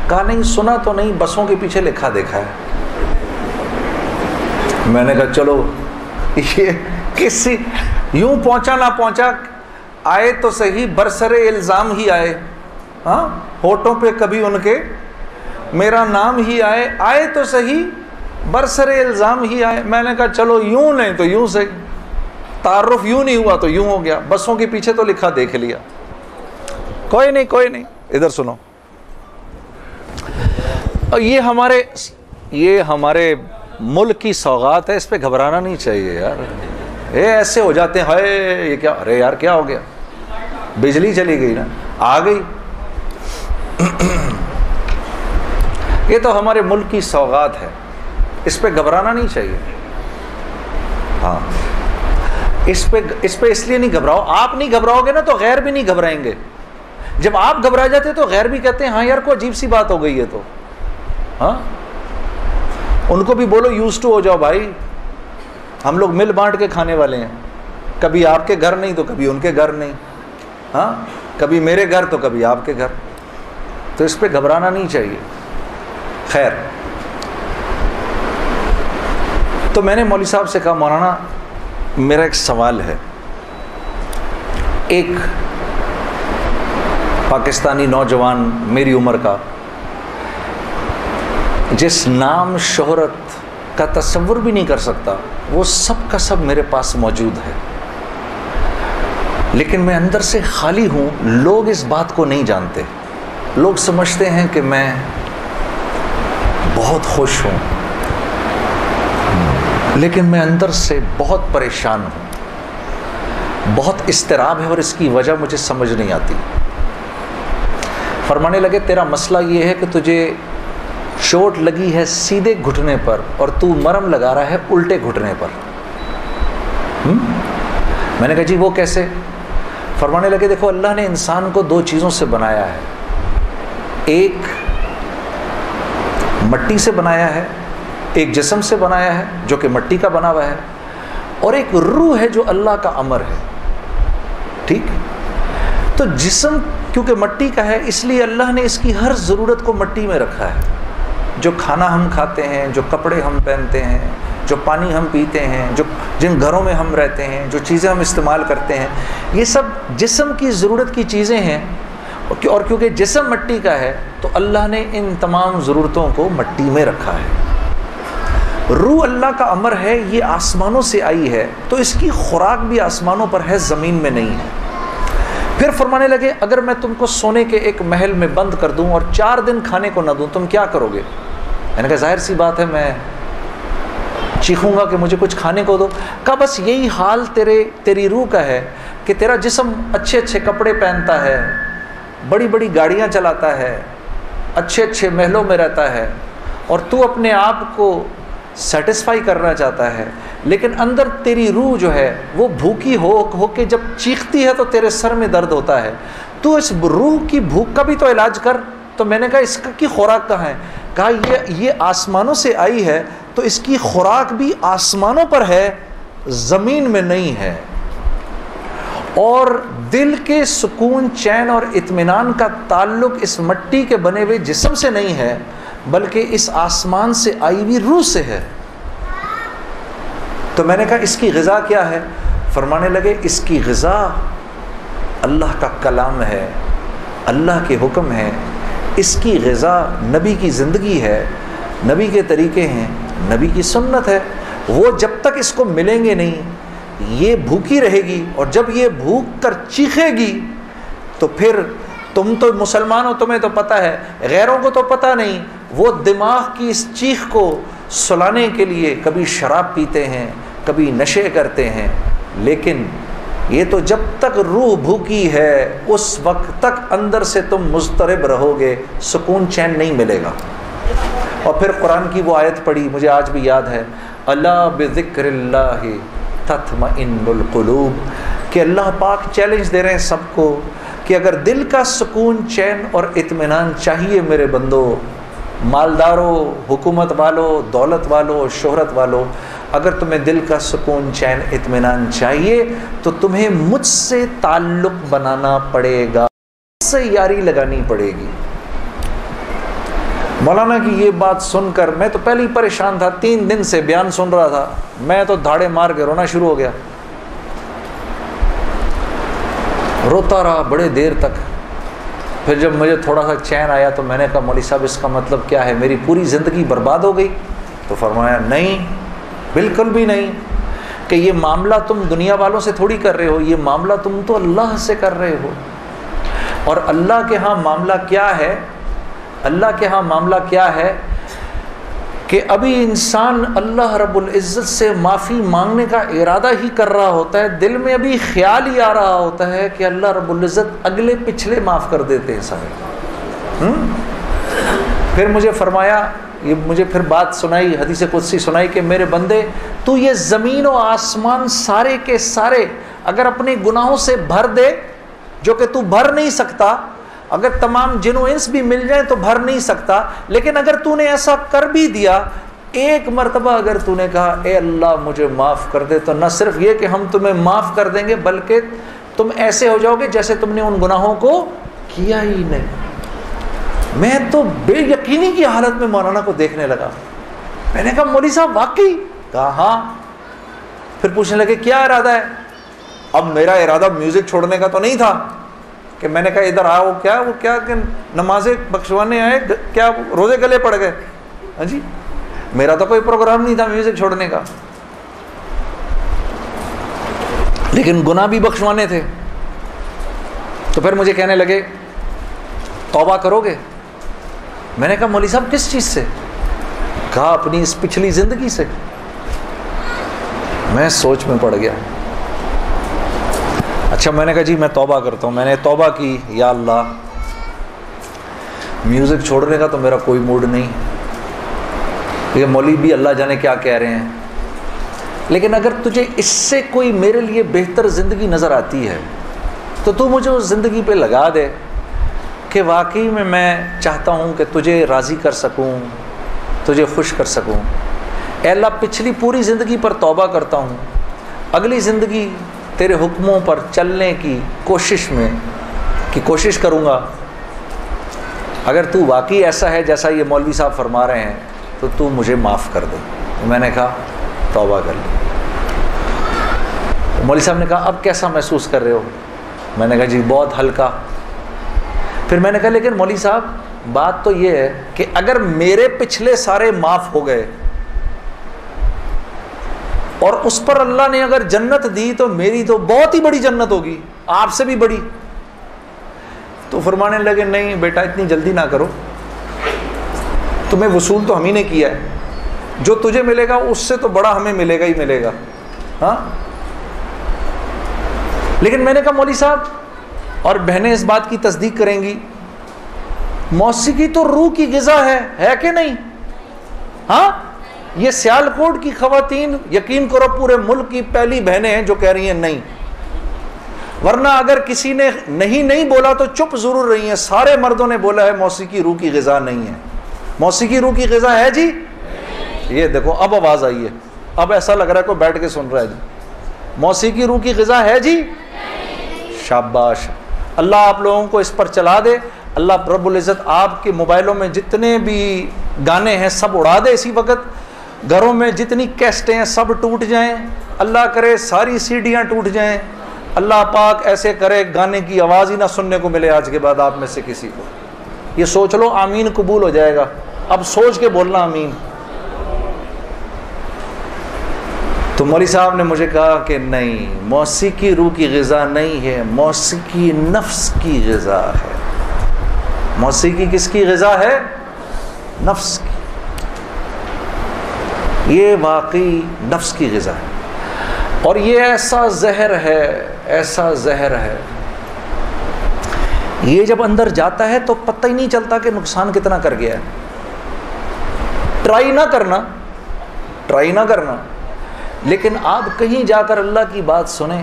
کہا نہیں سنا تو نہیں, بسوں کے پیچھے لکھا دیکھا ہے. میں نے کہا چلو یہ کسی یوں پہنچا نہ پہنچا, آئے تو صحیح برسر الزام ہی آئے. ہاں, ہونٹوں پہ کبھی ان کے میرا نام ہی آئے, آئے تو صحیح برسر الزام ہی آئے. میں نے کہا چلو یوں نہیں تو یوں سے, تعارف یوں نہیں ہوا تو یوں ہو گیا, بسوں کے پیچھے تو لکھا دیکھ لیا. کوئی نہیں. ادھر سنو, اور یہ ہمارے ملک کی سوغات ہے, اس پہ گھبرانا نہیں چاہیے یار. یہ ایسے ہو جاتے ہیں ہائے یہ کیا, ارے یار کیا ہو گیا, بجلی چلی گئی نا, آ گئی. یہ تو ہمارے ملک کی سوغات ہے, اس پہ گھبرانا نہیں چاہیے. ہاں, اس پہ اس لیے نہیں گھبراؤ, آپ نہیں گھبراؤ گے نا تو غیر بھی نہیں گھبرائیں گے. جب آپ گھبرا جاتے تو غیر بھی کہتے ہیں ہاں یار کوئی عجیب سی بات ہو گئی ہے. تو ہاں, ان کو بھی بولو یوز ٹو ہو جاؤ بھائی, ہم لوگ مل بانٹ کے کھانے والے ہیں, کبھی آپ کے گھر نہیں تو کبھی ان کے گھر نہیں. ہاں, کبھی میرے گھر تو کبھی آپ کے گھر. تو اس پہ گھبرانا نہیں چاہیے. خیر, تو میں نے مولوی صاحب سے کہا مولانا میرا ایک سوال ہے, ایک پاکستانی نوجوان میری عمر کا جس نام شہرت کا تصور بھی نہیں کر سکتا، وہ سب کا سب میرے پاس موجود ہے، لیکن میں اندر سے خالی ہوں۔ لوگ اس بات کو نہیں جانتے، لوگ سمجھتے ہیں کہ میں بہت خوش ہوں، لیکن میں اندر سے بہت پریشان ہوں، بہت اضطراب ہے، اور اس کی وجہ مجھے سمجھ نہیں آتی۔ فرمانے لگے تیرا مسئلہ یہ ہے کہ تجھے چوٹ لگی ہے سیدھے گھٹنے پر اور تو مرم لگا رہا ہے الٹے گھٹنے پر۔ میں نے کہا جی وہ کیسے؟ فرمانے لگے دیکھو اللہ نے انسان کو دو چیزوں سے بنایا ہے، ایک مٹی سے بنایا ہے، ایک جسم سے بنایا ہے جو کہ مٹی کا بنا ہوا ہے، اور ایک روح ہے جو اللہ کا امر ہے۔ ٹھیک؟ تو جسم کیونکہ مٹی کا ہے اس لیے اللہ نے اس کی ہر ضرورت کو مٹی میں رکھا ہے۔ جو کھانا ہم کھاتے ہیں، جو کپڑے ہم پہنتے ہیں، جو پانی ہم پیتے ہیں، جن گھروں میں ہم رہتے ہیں، جو چیزیں ہم استعمال کرتے ہیں، یہ سب جسم کی ضرورت کی چیزیں ہیں، اور کیونکہ جسم مٹی کا ہے تو اللہ نے ان تمام ضرورتوں کو مٹی میں رکھا ہے۔ روح اللہ کا امر ہے، یہ آسمانوں سے آئی ہے تو اس کی خوراک بھی آسمانوں پر ہے، زمین میں نہیں ہے۔ پھر فرمانے لگے اگر میں تم کو سونے کے ایک محل میں بند کر دوں اور 4 دن کھانے کو نہ دوں تم کیا کرو گے؟ میں نے کہا ظاہر سی بات ہے میں چیخوں گا کہ مجھے کچھ کھانے کو دو۔ کہا بس یہی حال تیری روح کا ہے کہ تیرا جسم اچھے اچھے کپڑے پہنتا ہے، بڑی بڑی گاڑیاں چلاتا ہے، اچھے اچھے محلوں میں رہتا ہے، اور تو اپنے آپ کو سیٹسفائی کرنا چاہتا ہے، لیکن اندر تیری روح جو ہے وہ بھوکی ہو کے جب چیختی ہے تو تیرے سر میں درد ہوتا ہے، تو اس روح کی بھوک کا بھی تو علاج کر۔ تو میں نے کہا اس کی خوراک کہاں ہے؟ کہا یہ آسمانوں سے آئی ہے تو اس کی خوراک بھی آسمانوں پر ہے، زمین میں نہیں ہے۔ اور دل کے سکون، چین اور اطمینان کا تعلق اس مٹی کے بنے ہوئے جسم سے نہیں ہے بلکہ اس آسمان سے آئی ہوئی روح سے ہے۔ تو میں نے کہا اس کی غذا کیا ہے؟ فرمانے لگے اس کی غذا اللہ کا کلام ہے، اللہ کے حکم ہے، اس کی غذا نبی کی زندگی ہے، نبی کے طریقے ہیں، نبی کی سنت ہے۔ وہ جب تک اس کو ملیں گے نہیں یہ بھوکی رہے گی، اور جب یہ بھوک کر چیخے گی تو پھر تم تو مسلمان ہو، تمہیں تو پتہ ہے، غیروں کو تو پتہ نہیں، وہ دماغ کی اس چیخ کو سلانے کے لیے کبھی شراب پیتے ہیں، کبھی نشے کرتے ہیں، لیکن یہ تو جب تک روح بھوکی ہے اس وقت تک اندر سے تم مضطرب رہو گے، سکون چین نہیں ملے گا۔ اور پھر قرآن کی وہ آیت پڑھی مجھے آج بھی یاد ہے، الا بذکر اللہ تطمئن القلوب، کہ اللہ پاک چیلنج دے رہے ہیں سب کو کہ اگر دل کا سکون، چین اور اطمینان چاہیے میرے بندو، مالداروں، حکومت والوں، دولت والوں، شہرت والوں، اگر تمہیں دل کا سکون، چین، اطمینان چاہیے تو تمہیں مجھ سے تعلق بنانا پڑے گا، مجھ سے یاری لگانی پڑے گی۔ مولانا کی یہ بات سن کر میں تو پہلے ہی پریشان تھا، 3 دن سے بیان سن رہا تھا، میں تو دھاڑے مار کے رونا شروع ہو گیا، روتا رہا بڑے دیر تک۔ پھر جب مجھے تھوڑا سا چین آیا تو میں نے کہا مولوی صاحب اس کا مطلب کیا ہے، میری پوری زندگی برباد ہو گئی؟ تو فرمایا نہیں، بالکل بھی نہیں، کہ یہ معاملہ تم دنیا والوں سے تھوڑی کر رہے ہو، یہ معاملہ تم تو اللہ سے کر رہے ہو۔ اور اللہ کے ہاں معاملہ کیا ہے؟ اللہ کے ہاں معاملہ کیا ہے کہ ابھی انسان اللہ رب العزت سے معافی مانگنے کا ارادہ ہی کر رہا ہوتا ہے، دل میں ابھی خیال ہی آ رہا ہوتا ہے کہ اللہ رب العزت اگلے پچھلے معاف کر دیتے ہیں سارے۔ پھر مجھے فرمایا، یہ مجھے پھر بات سنائی، حدیث قدسی سنائی کہ میرے بندے تو یہ زمین و آسمان سارے کے سارے اگر اپنے گناہوں سے بھر دے، جو کہ تو بھر نہیں سکتا، اگر تمام جن و انس بھی مل جائیں تو بھر نہیں سکتا، لیکن اگر تو نے ایسا کر بھی دیا، ایک مرتبہ اگر تو نے کہا اے اللہ مجھے معاف کر دے، تو نہ صرف یہ کہ ہم تمہیں معاف کر دیں گے بلکہ تم ایسے ہو جاؤ گے جیسے تم نے ان گناہوں کو کیا ہی نہیں۔ میں تو بے یقینی کی حالت میں مولانا کو دیکھنے لگا، میں نے کہا مولوی صاحب واقعی؟ کہا ہاں۔ پھر پوچھنے لگے کیا ارادہ ہے؟ اب میرا ارادہ میوزک چھوڑنے کا تو نہیں تھا، کہ میں نے کہا ادھر آؤ، وہ کیا کہ نمازیں بخشوانے آئے، کیا روزے گلے پڑ گئے؟ ہاں جی، میرا تو کوئی پروگرام نہیں تھا میوزک چھوڑنے کا، لیکن گناہ بھی بخشوانے تھے۔ تو پھر مجھے کہنے لگے توبہ کرو گے؟ میں نے کہا مولوی صاحب کس چیز سے؟ کہا اپنی اس پچھلی زندگی سے۔ میں سوچ میں پڑ گیا۔ اچھا، میں نے کہا جی میں توبہ کرتا ہوں۔ میں نے توبہ کی، یا اللہ میوزک چھوڑنے کا تو میرا کوئی موڈ نہیں، یہ مولوی بھی اللہ جانے کیا کہہ رہے ہیں، لیکن اگر تجھے اس سے کوئی میرے لیے بہتر زندگی نظر آتی ہے تو تو مجھے اس زندگی پہ لگا دے کہ واقعی میں چاہتا ہوں کہ تجھے راضی کر سکوں، تجھے خوش کر سکوں۔ اے اللہ پچھلی پوری زندگی پر توبہ کرتا ہوں، اگلی زندگی تیرے حکموں پر چلنے کی کوشش کروں گا۔ اگر تو واقعی ایسا ہے جیسا یہ مولوی صاحب فرما رہے ہیں تو تو مجھے معاف کر دے۔ میں نے کہا توبہ کر لی۔ مولوی صاحب نے کہا اب کیسا محسوس کر رہے ہو؟ میں نے کہا جی بہت ہلکا۔ پھر میں نے کہا لیکن مولوی صاحب بات تو یہ ہے کہ اگر میرے پچھلے سارے معاف ہو گئے اور اس پر اللہ نے اگر جنت دی تو میری تو بہت ہی بڑی جنت ہوگی، آپ سے بھی بڑی۔ تو فرمانے لگے نہیں بیٹا اتنی جلدی نہ کرو، تمہیں وصول تو ہم ہی نے کیا ہے، جو تجھے ملے گا اس سے تو بڑا ہمیں ملے گا ہی ملے گا۔ ہاں، لیکن میں نے کہا مولوی صاحب، اور بہنیں اس بات کی تصدیق کریں گی، موسیقی تو روح کی غذا ہے کہ نہیں؟ ہاں، یہ سیالکوٹ کی خواتین یقین کرو پورے ملک کی پہلی بہنیں ہیں جو کہہ رہی ہیں نہیں، ورنہ اگر کسی نے نہیں بولا تو چپ ضرور رہی ہیں۔ سارے مردوں نے بولا ہے موسیقی روح کی غذا نہیں ہے۔ موسیقی روح کی غذا ہے جی؟ یہ دیکھو اب آواز آئی ہے، اب ایسا لگ رہا ہے کوئی بیٹھ کے سن رہا ہے جی۔ موسیقی روح کی غذا ہے جی؟ شاباش، اللہ آپ لوگوں کو اس پر چلا دے۔ اللہ رب العزت آپ کے موبائلوں میں جتنے بھی گانے ہیں سب اڑا دے اسی وقت، گھروں میں جتنی کیسٹیں ہیں سب ٹوٹ جائیں، اللہ کرے ساری سیڈیاں ٹوٹ جائیں، اللہ پاک ایسے کرے گانے کی آواز ہی نہ سننے کو ملے آج کے بعد آپ میں سے کسی کو۔ یہ سوچ لو، آمین قبول ہو جائے گا، اب سوچ کے بولنا آمین۔ تو مولوی صاحب نے مجھے کہا کہ نہیں، موسیقی روح کی غذا نہیں ہے، موسیقی نفس کی غذا ہے۔ موسیقی کس کی غذا ہے؟ نفس کی۔ یہ واقعی نفس کی غذا ہے، اور یہ ایسا زہر ہے، ایسا زہر ہے، یہ جب اندر جاتا ہے تو پتہ ہی نہیں چلتا کہ نقصان کتنا کر گیا ہے۔ ٹرائی نہ کرنا، لیکن آپ کہیں جا کر اللہ کی بات سنیں،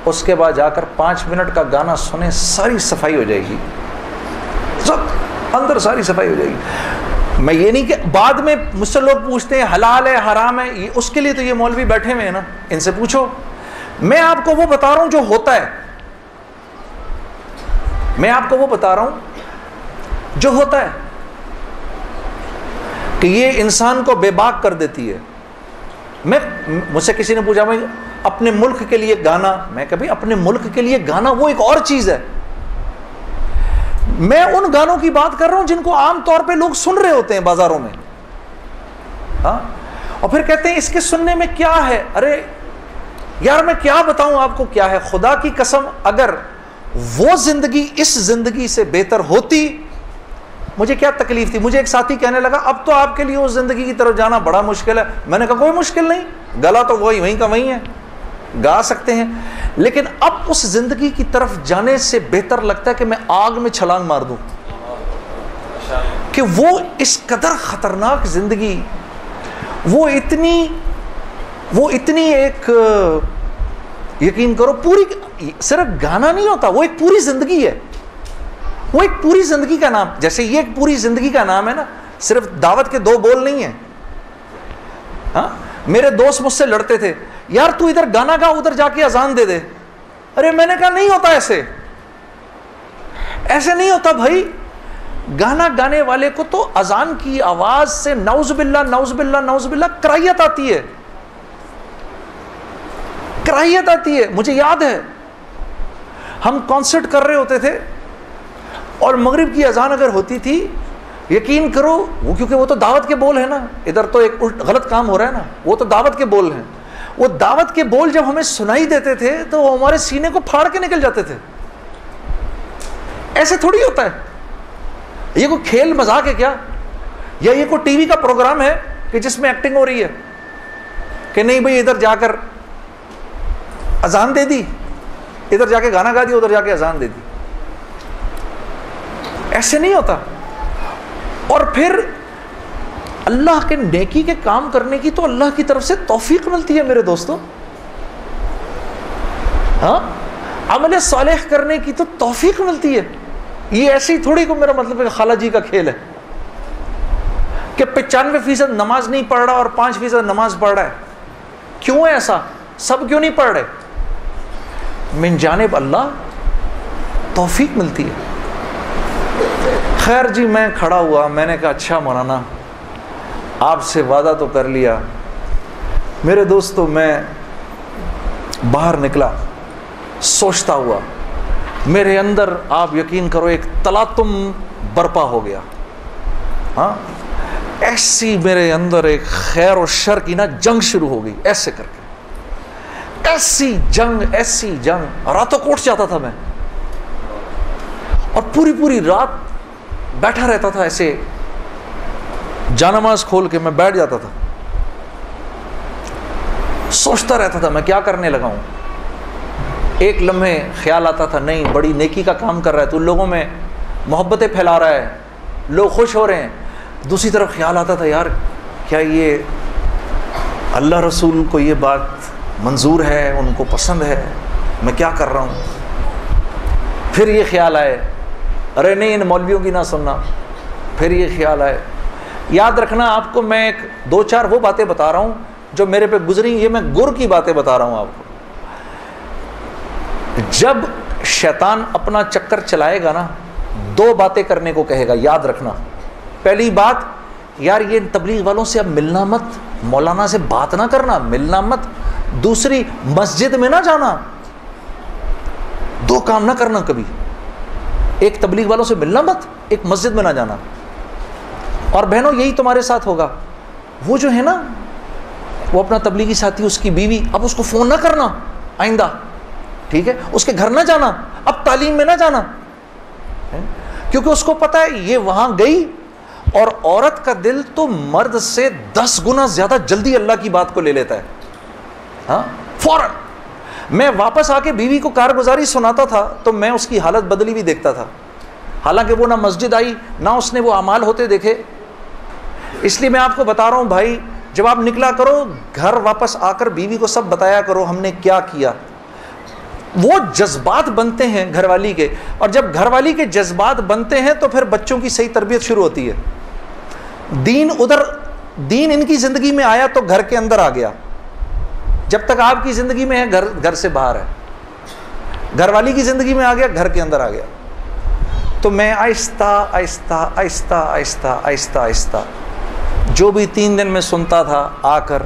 اس کے بعد جا کر 5 منٹ کا گانا سنیں، ساری صفائی ہو جائے گی، سب اندر ساری صفائی ہو جائے گی۔ میں یہ نہیں کہ بعد میں مجھ سے لوگ پوچھتے ہیں حلال ہے حرام ہے، اس کے لیے تو یہ مولوی بیٹھے ہوئے ہیں نا، ان سے پوچھو۔ میں آپ کو وہ بتا رہا ہوں جو ہوتا ہے، میں آپ کو وہ بتا رہا ہوں جو ہوتا ہے، کہ یہ انسان کو بے باک کر دیتی ہے۔ مجھ سے کسی نے پوچھا میں اپنے ملک کے لیے گانا، میں کبھی اپنے ملک کے لیے گانا وہ ایک اور چیز ہے۔ میں ان گانوں کی بات کر رہا ہوں جن کو عام طور پہ لوگ سن رہے ہوتے ہیں بازاروں میں، ہاں، اور پھر کہتے ہیں اس کے سننے میں کیا ہے۔ ارے یار میں کیا بتاؤں آپ کو کیا ہے، خدا کی قسم اگر وہ زندگی اس زندگی سے بہتر ہوتی مجھے کیا تکلیف تھی۔ مجھے ایک ساتھی کہنے لگا اب تو آپ کے لیے اس زندگی کی طرف جانا بڑا مشکل ہے۔ میں نے کہا کوئی مشکل نہیں، گلا تو وہیں کا وہیں ہے، گا سکتے ہیں، لیکن اب اس زندگی کی طرف جانے سے بہتر لگتا ہے کہ میں آگ میں چھلانگ مار دوں، کہ وہ اس قدر خطرناک زندگی، وہ اتنی ایک، یقین کرو پوری، صرف گانا نہیں ہوتا، وہ ایک پوری زندگی ہے، وہ ایک پوری زندگی کا نام، جیسے یہ ایک پوری زندگی کا نام ہے نا، صرف دعوت کے 2 بول نہیں ہیں۔ ہاں، میرے دوست مجھ سے لڑتے تھے، یار تو ادھر گانا گا ادھر جا کے اذان دے دے۔ ارے میں نے کہا نہیں ہوتا، ایسے نہیں ہوتا بھائی۔ گانا گانے والے کو تو اذان کی آواز سے نعوذ باللہ نعوذ باللہ نعوذ باللہ کراہیت آتی ہے، کراہیت آتی ہے۔ مجھے یاد ہے ہم کانسرٹ کر رہے ہوتے تھے اور مغرب کی اذان اگر ہوتی تھی یقین کرو وہ کیونکہ وہ تو دعوت کے بول ہیں نا, ادھر تو ایک غلط کام ہو رہا ہے نا, وہ تو دعوت کے بول ہیں, وہ دعوت کے بول جب ہمیں سنائی دیتے تھے تو وہ ہمارے سینے کو پھاڑ کے نکل جاتے تھے. ایسے تھوڑی ہوتا ہے, یہ کوئی کھیل مذاق ہے کیا, یا یہ کوئی ٹی وی کا پروگرام ہے کہ جس میں ایکٹنگ ہو رہی ہے کہ نہیں بھئی ادھر جا کر اذان دے دی, ادھر جا کے گانا گا دیا, ادھر جا کے اذان دے دی. ایسے نہیں ہوتا. اور پھر اللہ کے نیکی کے کام کرنے کی تو اللہ کی طرف سے توفیق ملتی ہے میرے دوستوں. ہاں, عمل صالح کرنے کی تو توفیق ملتی ہے. یہ ایسی تھوڑی کو میرا مطلب ہے خالہ جی کا کھیل ہے کہ 95% نماز نہیں پڑھ رہا اور 5% نماز پڑھ رہا ہے. کیوں ہے ایسا؟ سب کیوں نہیں پڑھ رہے؟ من جانب اللہ توفیق ملتی ہے. خیر جی, میں کھڑا ہوا, میں نے کہا اچھا مولانا آپ سے وعدہ تو کر لیا. میرے دوستو میں باہر نکلا سوچتا ہوا, میرے اندر آپ یقین کرو ایک تلاطم برپا ہو گیا. ہاں, ایسی میرے اندر ایک خیر و شر کی نا جنگ شروع ہو گئی, ایسے کر کے ایسی جنگ راتوں کو اٹھ جاتا تھا میں, اور پوری رات بیٹھا رہتا تھا ایسے, جانماز کھول کے میں بیٹھ جاتا تھا, سوچتا رہتا تھا میں کیا کرنے لگا ہوں. ایک لمحے خیال آتا تھا نہیں بڑی نیکی کا کام کر رہا ہے تو لوگوں میں محبتیں پھیلا رہا ہے, لوگ خوش ہو رہے ہیں. دوسری طرف خیال آتا تھا یار کیا یہ اللہ رسول کو یہ بات منظور ہے, ان کو پسند ہے, میں کیا کر رہا ہوں. پھر یہ خیال آئے ارے نہیں ان مولویوں کی نہ سننا. پھر یہ خیال آئے, یاد رکھنا آپ کو میں ایک 2-4 وہ باتیں بتا رہا ہوں جو میرے پہ گزری, یہ میں گر کی باتیں بتا رہا ہوں آپ کو. جب شیطان اپنا چکر چلائے گا نا 2 باتیں کرنے کو کہے گا, یاد رکھنا. پہلی بات, یار یہ تبلیغ والوں سے اب ملنا مت, مولانا سے بات نہ کرنا, ملنا مت. دوسری, مسجد میں نہ جانا. 2 کام نہ کرنا کبھی, ایک تبلیغ والوں سے ملنا مت, ایک مسجد میں نہ جانا. اور بہنوں یہی تمہارے ساتھ ہوگا. وہ جو ہے نا وہ اپنا تبلیغی ساتھی, اس کی بیوی, اب اس کو فون نہ کرنا آئندہ, ٹھیک ہے, اس کے گھر نہ جانا, اب تعلیم میں نہ جانا, کیونکہ اس کو پتا ہے یہ وہاں گئی اور عورت کا دل تو مرد سے 10 گنا زیادہ جلدی اللہ کی بات کو لے لیتا ہے. ہاں, فوراً. میں واپس آ کے بیوی کو کارگزاری سناتا تھا تو میں اس کی حالت بدلی ہوئی دیکھتا تھا, حالانکہ وہ نہ مسجد آئی نہ اس نے وہ اعمال ہوتے دیکھے. اس لیے میں آپ کو بتا رہا ہوں بھائی, جب آپ نکلا کرو گھر واپس آ کر بیوی کو سب بتایا کرو ہم نے کیا کیا. وہ جذبات بنتے ہیں گھر والی کے, اور جب گھر والی کے جذبات بنتے ہیں تو پھر بچوں کی صحیح تربیت شروع ہوتی ہے. دین ان کی زندگی میں آیا تو گھر کے اندر آ گیا, جب تک آپ کی زندگی میں ہے گھر سے باہر ہے. گھر والی کی زندگی میں آ گیا, گھر کے اندر آ گیا. تو میں آہستہ جو بھی 3 دن میں سنتا تھا آ کر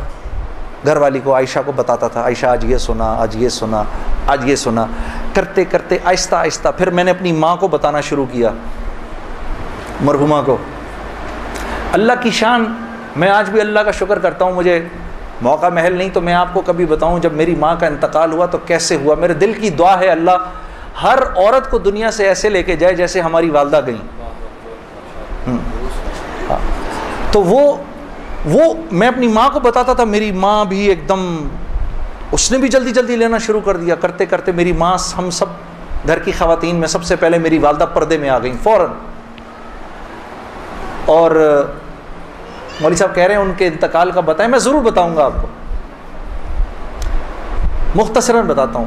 گھر والی کو, عائشہ کو بتاتا تھا, عائشہ آج یہ سنا, آج یہ سنا, آج یہ سنا. کرتے کرتے آہستہ پھر میں نے اپنی ماں کو بتانا شروع کیا, مرحومہ کو. اللہ کی شان, میں آج بھی اللہ کا شکر کرتا ہوں, مجھے موقع محل نہیں تو میں آپ کو کبھی بتاؤں جب میری ماں کا انتقال ہوا تو کیسے ہوا. میرے دل کی دعا ہے اللہ ہر عورت کو دنیا سے ایسے لے کے جائے جیسے ہماری والدہ گئیں. تو وہ میں اپنی ماں کو بتاتا تھا, میری ماں بھی ایک دم, اس نے بھی جلدی لینا شروع کر دیا. کرتے کرتے میری ماں, ہم سب گھر کی خواتین میں سب سے پہلے میری والدہ پردے میں آ گئیں فوراً. اور مولوی صاحب کہہ رہے ہیں ان کے انتقال کا بتائیں, میں ضرور بتاؤں گا آپ کو, مختصراً بتاتا ہوں.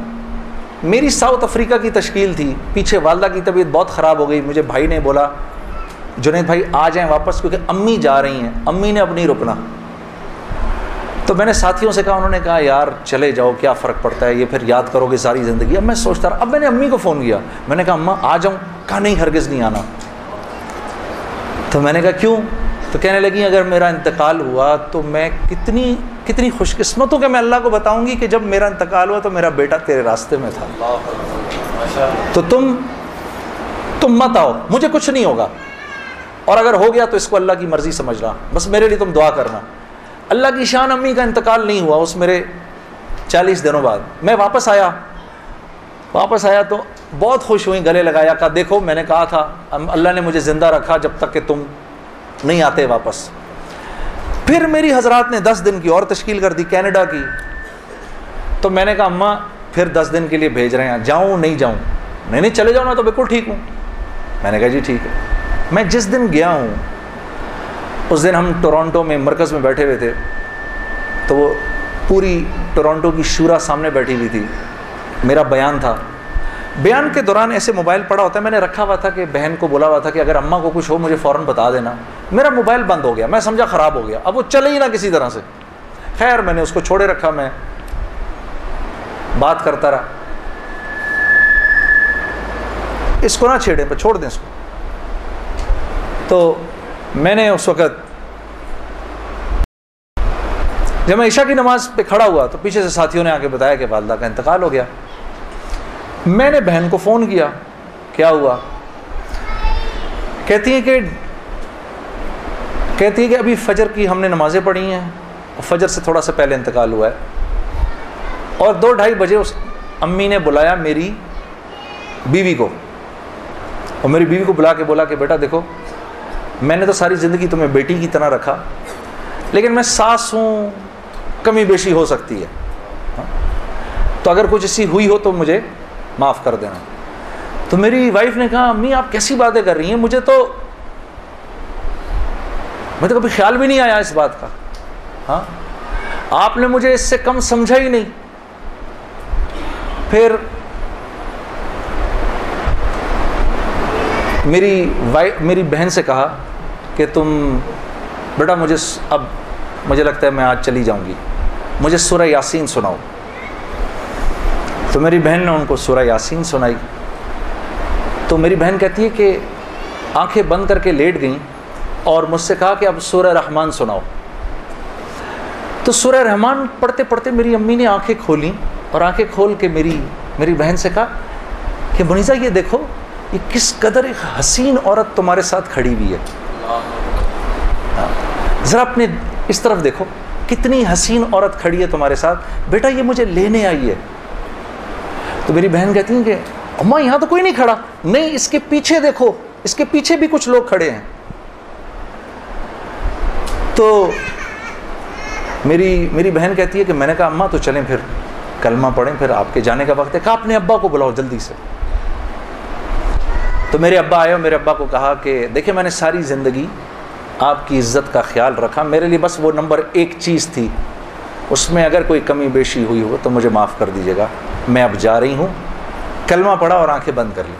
میری ساؤتھ افریقہ کی تشکیل تھی, پیچھے والدہ کی طبیعت بہت خراب ہو گئی. مجھے بھائی نے بولا جنید بھائی آ جائیں واپس کیونکہ امی جا رہی ہیں, امی نے اب نہیں رکنا. تو میں نے ساتھیوں سے کہا, انہوں نے کہا یار چلے جاؤ کیا فرق پڑتا ہے, یہ پھر یاد کرو گے ساری زندگی. اب میں سوچتا رہا, اب میں نے امی کو فون کیا, میں نے کہا اماں آ جاؤں, کہا نہیں ہرگز نہیں آنا. تو میں نے کہا کیوں؟ تو کہنے لگی اگر میرا انتقال ہوا تو میں کتنی خوش قسمت ہوں کہ میں اللہ کو بتاؤں گی کہ جب میرا انتقال ہوا تو میرا بیٹا تیرے راستے میں تھا. تو تم تم مت آؤ, مجھے کچھ نہیں ہوگا, اور اگر ہو گیا تو اس کو اللہ کی مرضی سمجھ رہا, بس میرے لیے تم دعا کرنا. اللہ کی شان, امی کا انتقال نہیں ہوا اس میرے 40 دنوں بعد. میں واپس آیا تو بہت خوش ہوئی, گلے لگایا, کہا دیکھو میں نے کہا تھا اللہ نے مجھے زندہ رکھا جب تک کہ تم نہیں آتے واپس. پھر میری حضرات نے 10 دن کی اور تشکیل کر دی کینیڈا کی. تو میں نے کہا اماں پھر 10 دن کے لیے بھیج رہے ہیں, جاؤں نہیں جاؤں؟ نہیں چلے جاؤ نا, تو بالکل ٹھیک ہوں. میں نے کہا جی ٹھیک ہے. میں جس دن گیا ہوں اس دن ہم ٹورانٹو میں مرکز میں بیٹھے ہوئے تھے, تو وہ پوری ٹورانٹو کی شورا سامنے بیٹھی ہوئی تھی, میرا بیان تھا. بیان کے دوران ایسے موبائل پڑا ہوتا ہے, میں نے رکھا ہوا تھا کہ بہن کو بولا ہوا تھا کہ اگر اماں کو کچھ ہو مجھے فوراً بتا دینا. میرا موبائل بند ہو گیا, میں سمجھا خراب ہو گیا, اب وہ چلے ہی نہ کسی طرح سے. خیر میں نے اس کو چھوڑے رکھا, میں بات کرتا رہا. اس کو نہ چھیڑیں, پر چھوڑ دیں اس کو. تو میں نے اس وقت جب میں عشاء کی نماز پہ کھڑا ہوا تو پیچھے سے ساتھیوں نے آ کے بتایا کہ والدہ کا انتقال ہو گیا. میں نے بہن کو فون کیا, کیا ہوا؟ کہتی ہے کہ ابھی فجر کی ہم نے نمازیں پڑھی ہیں, اور فجر سے تھوڑا سا پہلے انتقال ہوا ہے, اور 2-2:30 بجے اس امی نے بلایا میری بیوی کو, اور میری بیوی کو بلا کے بولا کہ بیٹا دیکھو میں نے تو ساری زندگی تمہیں بیٹی کی طرح رکھا, لیکن میں ساس ہوں, کمی بیشی ہو سکتی ہے, تو اگر کچھ ایسی ہوئی ہو تو مجھے معاف کر دینا. تو میری وائف نے کہا امی آپ کیسی باتیں کر رہی ہیں, مجھے تو کبھی خیال بھی نہیں آیا اس بات کا. ہاں آپ نے مجھے اس سے کم سمجھا ہی نہیں. پھر میری بہن سے کہا کہ تم بیٹا مجھے لگتا ہے میں آج چلی جاؤں گی, مجھے سورہ یاسین سناؤ. تو میری بہن نے ان کو سورہ یاسین سنائی. تو میری بہن کہتی ہے کہ آنکھیں بند کر کے لیٹ گئیں اور مجھ سے کہا کہ اب سورہ رحمان سناؤ. تو سورہ رحمان پڑھتے پڑھتے میری امی نے آنکھیں کھولیں, اور آنکھیں کھول کے میری بہن سے کہا کہ منیزہ یہ دیکھو یہ کس قدر ایک حسین عورت تمہارے ساتھ کھڑی ہوئی ہے, ذرا اپنے اس طرف دیکھو کتنی حسین عورت کھڑی ہے تمہارے ساتھ, بیٹا یہ مجھے لینے آئی ہے. تو میری بہن کہتی ہیں کہ اماں یہاں تو کوئی نہیں کھڑا. نہیں, اس کے پیچھے دیکھو, اس کے پیچھے بھی کچھ لوگ کھڑے ہیں. تو میری بہن کہتی ہے کہ میں نے کہا اماں تو چلیں پھر کلمہ پڑھیں, پھر آپ کے جانے کا وقت ہے. کہا اپنے ابا کو بلاؤ جلدی سے. تو میرے ابا آئے اور میرے ابا کو کہا کہ دیکھیں میں نے ساری زندگی آپ کی عزت کا خیال رکھا, میرے لیے بس وہ نمبر 1 چیز تھی, اس میں اگر کوئی کمی بیشی ہوئی ہو تو مجھے معاف کر دیجیے گا. میں اب جا رہی ہوں. کلمہ پڑھا اور آنکھیں بند کر لی,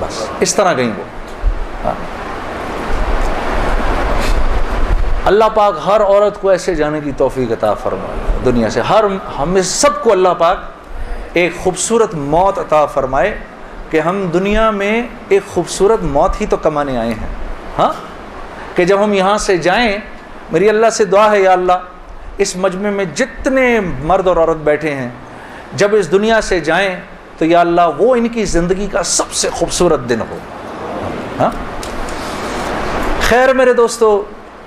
بس اس طرح گئیں وہ. اللہ پاک ہر عورت کو ایسے جانے کی توفیق عطا فرمائے دنیا سے. ہمیں سب کو اللہ پاک ایک خوبصورت موت عطا فرمائے کہ ہم دنیا میں ایک خوبصورت موت ہی تو کمانے آئے ہیں. ہاں کہ جب ہم یہاں سے جائیں, میری اللہ سے دعا ہے یا اللہ اس مجمع میں جتنے مرد اور عورت بیٹھے ہیں جب اس دنیا سے جائیں تو یا اللہ وہ ان کی زندگی کا سب سے خوبصورت دن ہو. ہاں خیر میرے دوستو,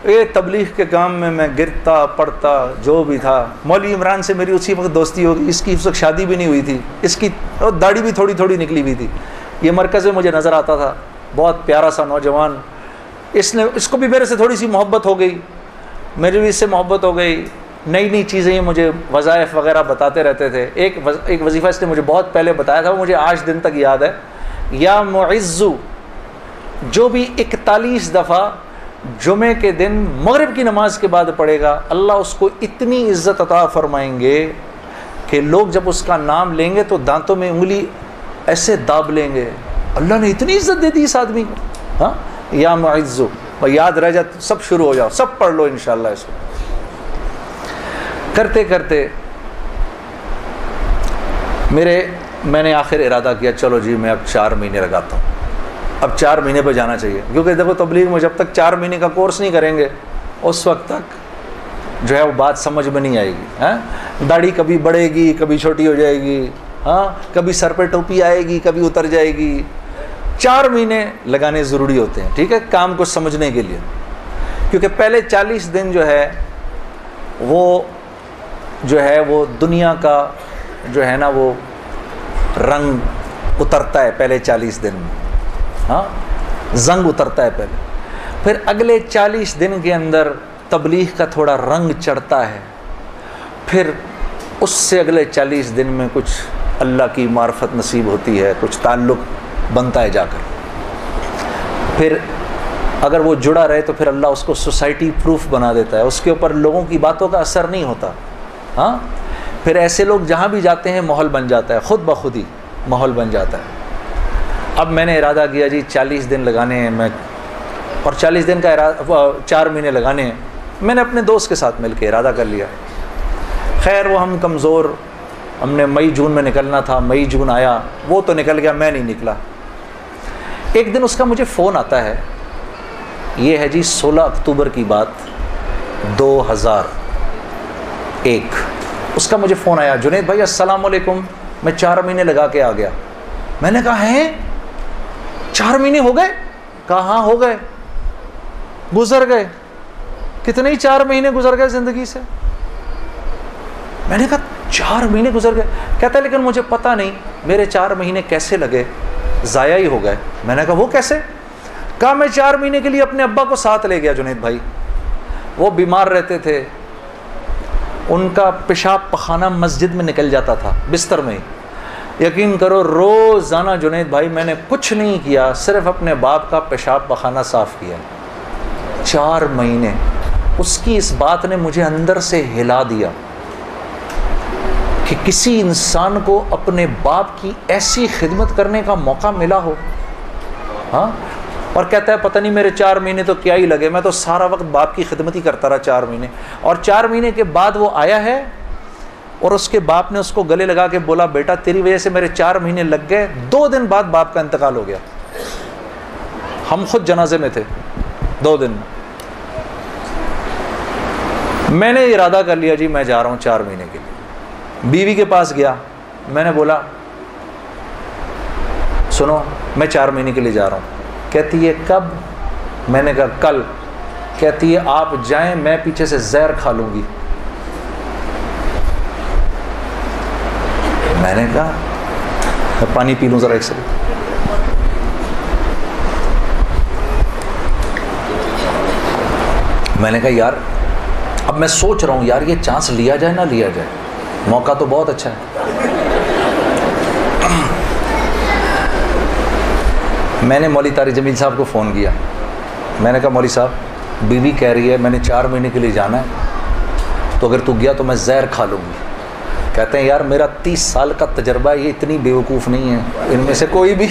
یہ تبلیغ کے کام میں گرتا پڑتا جو بھی تھا. مولوی عمران سے میری اسی وقت دوستی ہو گئی, اس کی اس وقت شادی بھی نہیں ہوئی تھی, اس کی داڑھی بھی تھوڑی تھوڑی نکلی ہوئی تھی. یہ مرکز میں مجھے نظر آتا تھا, بہت پیارا سا نوجوان. اس کو بھی میرے سے تھوڑی سی محبت ہو گئی, میری بھی اس سے محبت ہو گئی. نئی چیزیں یہ مجھے وظائف وغیرہ بتاتے رہتے تھے. ایک وظیفہ اس نے مجھے بہت پہلے بتایا تھا, وہ مجھے آج دن تک یاد ہے. یا معزو, جو بھی 41 دفعہ جمعے کے دن مغرب کی نماز کے بعد پڑھے گا, اللہ اس کو اتنی عزت عطا فرمائیں گے کہ لوگ جب اس کا نام لیں گے تو دانتوں میں انگلی ایسے داب لیں گے. اللہ نے اتنی عزت دے دی اس آدمی کو. ہاں یا معزو, یاد رہ جائے سب شروع ہو جاؤ, سب پڑھ لو انشاءاللہ اس کو. کرتے کرتے میں نے آخر ارادہ کیا چلو جی میں اب 4 مہینے لگاتا ہوں. اب 4 مہینے پہ جانا چاہیے, کیونکہ دیکھو تبلیغ میں جب تک 4 مہینے کا کورس نہیں کریں گے اس وقت تک جو ہے وہ بات سمجھ میں نہیں آئے گی. داڑھی کبھی بڑھے گی, کبھی چھوٹی ہو جائے گی. ہاں کبھی سر پہ ٹوپی آئے گی, کبھی اتر جائے گی. 4 مہینے لگانے ضروری ہوتے ہیں، ٹھیک ہے، کام کو سمجھنے کے لیے، کیونکہ پہلے 40 دن جو ہے وہ دنیا کا جو ہے نا وہ رنگ اترتا ہے پہلے 40 دن میں، ہاں زنگ اترتا ہے پہلے، پھر اگلے 40 دن کے اندر تبلیغ کا تھوڑا رنگ چڑھتا ہے، پھر اس سے اگلے 40 دن میں کچھ اللہ کی معرفت نصیب ہوتی ہے، کچھ تعلق بنتا ہے جا کر، پھر اگر وہ جڑا رہے تو پھر اللہ اس کو سوسائٹی پروف بنا دیتا ہے، اس کے اوپر لوگوں کی باتوں کا اثر نہیں ہوتا، ہاں پھر ایسے لوگ جہاں بھی جاتے ہیں ماحول بن جاتا ہے، خود بخود ہی ماحول بن جاتا ہے۔ اب میں نے ارادہ کیا جی 40 دن لگانے ہیں، میں اور 40 دن کا 4 مہینے لگانے ہیں، میں نے اپنے دوست کے ساتھ مل کے ارادہ کر لیا۔ خیر وہ ہم کمزور، ہم نے مئی جون میں نکلنا تھا، مئی جون آیا، وہ تو نکل گیا، میں نہیں نکلا۔ ایک دن اس کا مجھے فون آتا ہے، یہ ہے جی 16 اکتوبر کی بات 2001، اس کا مجھے فون آیا، جنید بھائی السلام علیکم، میں 4 مہینے لگا کے آ گیا۔ میں نے کہا ہیں 4 مہینے ہو گئے؟ کہا ہاں ہو گئے، گزر گئے، کتنے ہی 4 مہینے گزر گئے زندگی سے۔ میں نے کہا 4 مہینے گزر گئے؟ کہتا ہے لیکن مجھے پتہ نہیں میرے 4 مہینے کیسے لگے، ضائع ہی ہو گئے۔ میں نے کہا وہ کیسے؟ کہا میں 4 مہینے کے لیے اپنے ابا کو ساتھ لے گیا جنید بھائی، وہ بیمار رہتے تھے، ان کا پیشاب پخانہ مسجد میں نکل جاتا تھا بستر میں ہی، یقین کرو روزانہ جنید بھائی میں نے کچھ نہیں کیا، صرف اپنے باپ کا پیشاب پخانہ صاف کیا۔ 4 مہینے اس کی اس بات نے مجھے اندر سے ہلا دیا کہ کسی انسان کو اپنے باپ کی ایسی خدمت کرنے کا موقع ملا ہو، ہاں، اور کہتا ہے پتہ نہیں میرے 4 مہینے تو کیا ہی لگے، میں تو سارا وقت باپ کی خدمت ہی کرتا رہا 4 مہینے۔ اور 4 مہینے کے بعد وہ آیا ہے اور اس کے باپ نے اس کو گلے لگا کے بولا بیٹا تیری وجہ سے میرے 4 مہینے لگ گئے۔ 2 دن بعد باپ کا انتقال ہو گیا، ہم خود جنازے میں تھے 2 دن۔ میں نے ارادہ کر لیا جی میں جا رہا ہوں 4 مہینے کے لیے۔ بیوی کے پاس گیا، میں نے بولا سنو میں 4 مہینے کے لیے جا رہا ہوں۔ کہتی ہے کب؟ میں نے کہا کل۔ کہتی ہے آپ جائیں میں پیچھے سے زہر کھا لوں گی۔ میں نے کہا میں پانی پی لوں ذرا ایک سیکنڈ۔ میں نے کہا یار اب میں سوچ رہا ہوں یار یہ چانس لیا جائے نہ لیا جائے، موقع تو بہت اچھا ہے۔ میں نے مولوی طارق جمیل صاحب کو فون کیا، میں نے کہا مولوی صاحب بیوی کہہ رہی ہے میں نے 4 مہینے کے لیے جانا ہے، تو اگر تو گیا تو میں زہر کھا لوں گی۔ کہتے ہیں یار میرا 30 سال کا تجربہ ہے، یہ اتنی بیوقوف نہیں ہے ان میں سے کوئی بھی،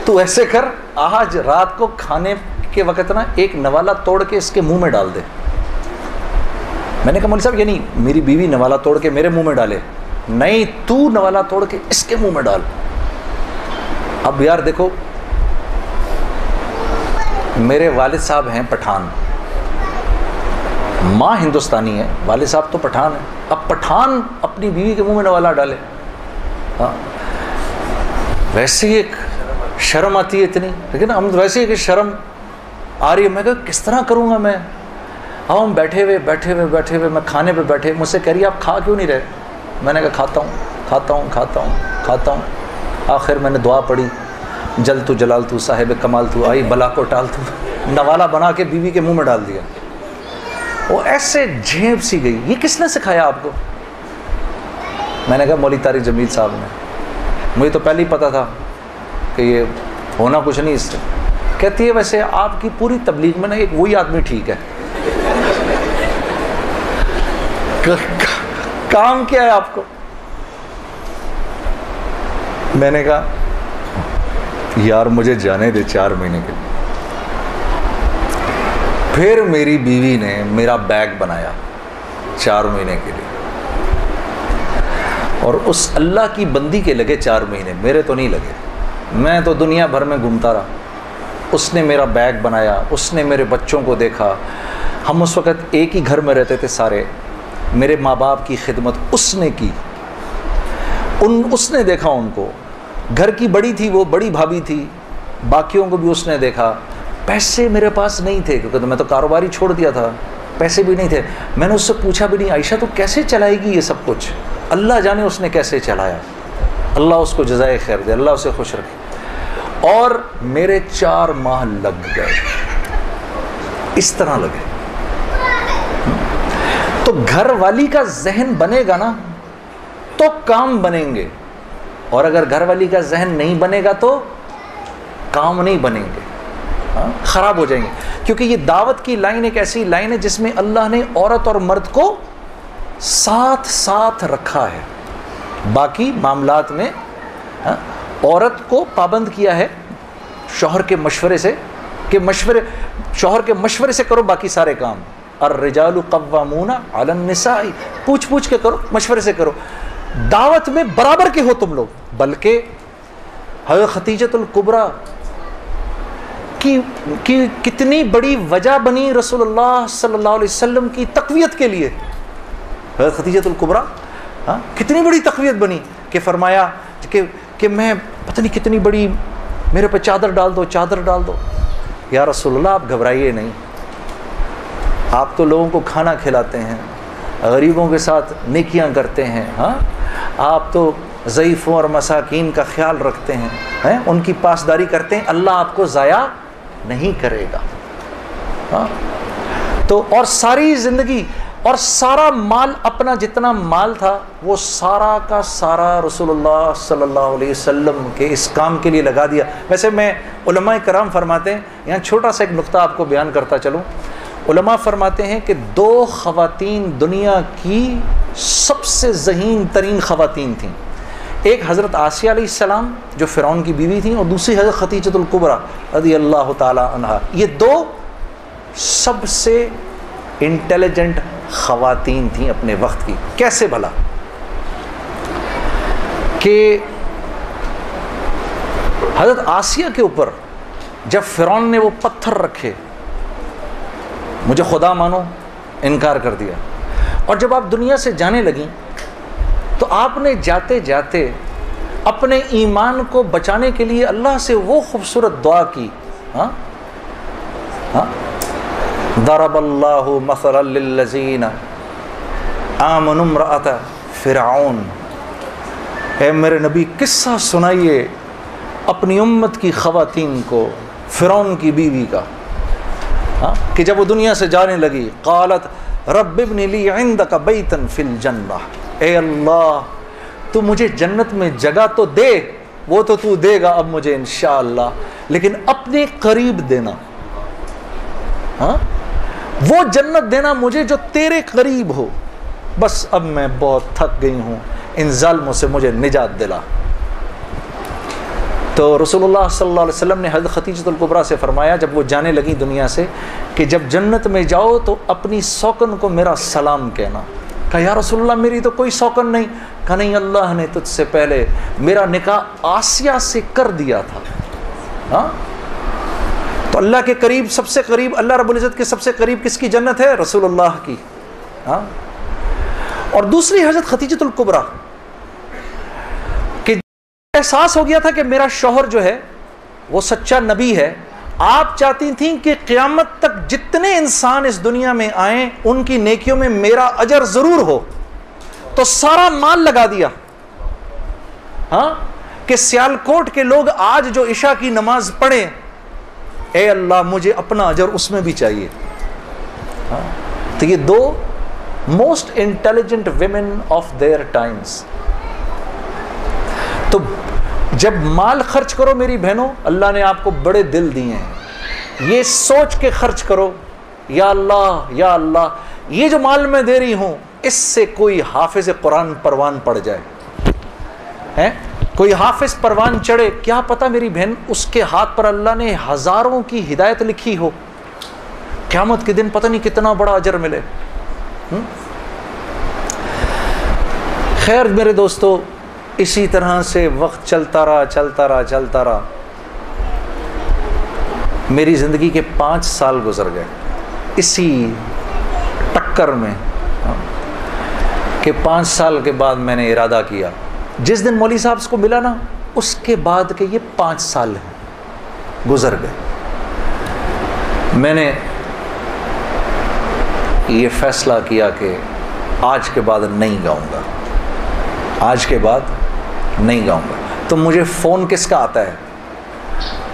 تو ایسے کر آج رات کو کھانے کے وقت نا ایک نوالا توڑ کے اس کے منہ میں ڈال دے۔ میں نے کہا مولوی صاحب یہ نہیں میری بیوی نوالا توڑ کے میرے منہ میں ڈالے، نہیں تو نوالا توڑ کے اس کے منہ میں ڈال۔ اب یار دیکھو میرے والد صاحب ہیں پٹھان، ماں ہندوستانی ہے، والد صاحب تو پٹھان ہیں، اب پٹھان اپنی بیوی کے منہ میں نوالا ڈالے، ہاں ویسے ہی ایک شرم آتی ہے اتنی، لیکن ہم ویسے ہی کہ شرم آ رہی ہے۔ میں کہا کس طرح کروں گا میں؟ اب ہم بیٹھے ہوئے میں کھانے پہ بیٹھے، مجھ سے کہہ رہی ہے آپ کھا کیوں نہیں رہے؟ میں نے کہا کھاتا ہوں۔ آخر میں نے دعا پڑھی جل تو جلال تو صاحب کمال تو آئی بلا کو ٹال تو، نوالا بنا کے بیوی کے منہ میں ڈال دیا۔ وہ ایسے جھیپ سی گئی، یہ کس نے سکھایا آپ کو؟ میں نے کہا مولوی طارق جمیل صاحب نے، مجھے تو پہلے ہی پتا تھا کہ یہ ہونا کچھ نہیں اس سے۔ کہتی ہے ویسے آپ کی پوری تبلیغ میں نا ایک وہی آدمی ٹھیک ہے، کام کیا ہے آپ کو؟ میں نے کہا یار مجھے جانے دے 4 مہینے کے لیے۔ پھر میری بیوی نے میرا بیگ بنایا 4 مہینے کے لیے، اور اس اللہ کی بندی کے لگے 4 مہینے، میرے تو نہیں لگے، میں تو دنیا بھر میں گھومتا رہا۔ اس نے میرا بیگ بنایا، اس نے میرے بچوں کو دیکھا، ہم اس وقت ایک ہی گھر میں رہتے تھے سارے، میرے ماں باپ کی خدمت اس نے کی، اس نے دیکھا ان کو، گھر کی بڑی تھی وہ، بڑی بھابھی تھی، باقیوں کو بھی اس نے دیکھا. پیسے میرے پاس نہیں تھے کیونکہ میں تو کاروباری چھوڑ دیا تھا، پیسے بھی نہیں تھے. میں نے اس سے پوچھا بھی نہیں عائشہ تو کیسے چلائے گی یہ سب کچھ؟ اللہ جانے اس نے کیسے چلایا. اللہ اس کو جزائے خیر دے، اللہ اسے خوش رکھے. اور میرے 4 ماہ لگ گئے، اس طرح لگے. تو گھر والی کا ذہن بنے گا نا تو کام بنیں گے، اور اگر گھر والی کا ذہن نہیں بنے گا تو کام نہیں بنیں گے، خراب ہو جائیں گے. کیونکہ یہ دعوت کی لائن ایک ایسی لائن ہے جس میں اللہ نے عورت اور مرد کو ساتھ ساتھ رکھا ہے. باقی معاملات میں عورت کو پابند کیا ہے شوہر کے مشورے سے کہ شوہر کے مشورے سے کرو باقی سارے کام. الرجال قوامون علی النساء، پوچھ کے کرو، مشورے سے کرو. دعوت میں برابر کے ہو تم لوگ. بلکہ حضرت خدیجۃ الکبریٰ کی کتنی بڑی وجہ بنی رسول اللہ صلی اللہ علیہ وسلم کی تقویت کے لیے. حضرت خدیجۃ الکبریٰ کتنی بڑی تقویت بنی کہ فرمایا کہ میں پتہ نہیں کتنی بڑی، میرے پہ چادر ڈال دو، چادر ڈال دو. یا رسول اللہ آپ گھبرائیے نہیں، آپ تو لوگوں کو کھانا کھلاتے ہیں، غریبوں کے ساتھ نیکیاں کرتے ہیں، آپ تو ضعیفوں اور مساکین کا خیال رکھتے ہیں، ان کی پاسداری کرتے ہیں، اللہ آپ کو ضائع نہیں کرے گا. تو اور ساری زندگی اور سارا مال، اپنا جتنا مال تھا وہ سارا کا سارا رسول اللہ صلی اللہ علیہ وسلم کے اس کام کے لیے لگا دیا. ویسے میں علماء کرام فرماتے ہیں، یہاں چھوٹا سا ایک نقطہ آپ کو بیان کرتا چلوں. علماء فرماتے ہیں کہ 2 خواتین دنیا کی سب سے ذہین ترین خواتین تھیں. ایک حضرت آسیہ علیہ السلام جو فرعون کی بیوی تھیں، اور دوسری حضرت خدیجۃ الکبریٰ رضی اللہ تعالی عنہا. یہ 2 سب سے انٹیلیجنٹ خواتین تھیں اپنے وقت کی. کیسے بھلا؟ کہ حضرت آسیہ کے اوپر جب فرعون نے وہ پتھر رکھے، مجھے خدا مانو، انکار کر دیا، اور جب آپ دنیا سے جانے لگیں تو آپ نے جاتے جاتے اپنے ایمان کو بچانے کے لیے اللہ سے وہ خوبصورت دعا کی. ضرب اللہ مثلا للذین آمنوا امرأۃ فرعون. اے میرے نبی قصہ سنائیے اپنی امت کی خواتین کو فرعون کی بیوی کا، کہ جب وہ دنیا سے جانے لگی، قالت رب ابن لی عندک بیتا فی الجنہ. اے اللہ تو مجھے جنت میں جگہ تو دے، وہ تو دے گا اب مجھے انشاءاللہ، لیکن اپنے قریب دینا، وہ جنت دینا مجھے جو تیرے قریب ہو. بس اب میں بہت تھک گئی ہوں، ان ظالموں سے مجھے نجات دلا. تو رسول اللہ صلی اللہ علیہ وسلم نے حضرت خدیجۃ الکبریٰ سے فرمایا جب وہ جانے لگی دنیا سے کہ جب جنت میں جاؤ تو اپنی سوکن کو میرا سلام کہنا. کہا یا رسول اللہ میری تو کوئی سوکن نہیں. کہا نہیں، اللہ نے تجھ سے پہلے میرا نکاح آسیہ سے کر دیا تھا. تو اللہ کے قریب، سب سے قریب، اللہ رب العزت کے سب سے قریب کس کی جنت ہے؟ رسول اللہ کی. اور دوسری حضرت خدیجۃ الکبریٰ کہ احساس ہو گیا تھا کہ میرا شوہر جو ہے وہ سچا نبی ہے. آپ چاہتی تھیں کہ قیامت تک جتنے انسان اس دنیا میں آئیں ان کی نیکیوں میں میرا اجر ضرور ہو. تو سارا مال لگا دیا کہ سیالکوٹ کے لوگ آج جو عشاء کی نماز پڑھیں، اے اللہ مجھے اپنا اجر اس میں بھی چاہیے. تو یہ 2 most intelligent women of their times. تو جب مال خرچ کرو میری بہنوں، اللہ نے آپ کو بڑے دل دیے ہیں، یہ سوچ کے خرچ کرو یا اللہ یا اللہ یہ جو مال میں دے رہی ہوں اس سے کوئی حافظ قرآن پروان پڑ جائے، کوئی حافظ پروان چڑھے، کیا پتہ میری بہن اس کے ہاتھ پر اللہ نے ہزاروں کی ہدایت لکھی ہو، قیامت کے دن پتہ نہیں کتنا بڑا اجر ملے. خیر میرے دوستو، اسی طرح سے وقت چلتا رہا. میری زندگی کے 5 سال گزر گئے اسی ٹکر میں کہ 5 سال کے بعد میں نے ارادہ کیا. جس دن مولوی صاحب کو ملا نا اس کے بعد کے یہ 5 سال ہیں گزر گئے، میں نے یہ فیصلہ کیا کہ آج کے بعد نہیں گاؤں گا، آج کے بعد نہیں گاؤں گا۔ تو مجھے فون کس کا آتا ہے؟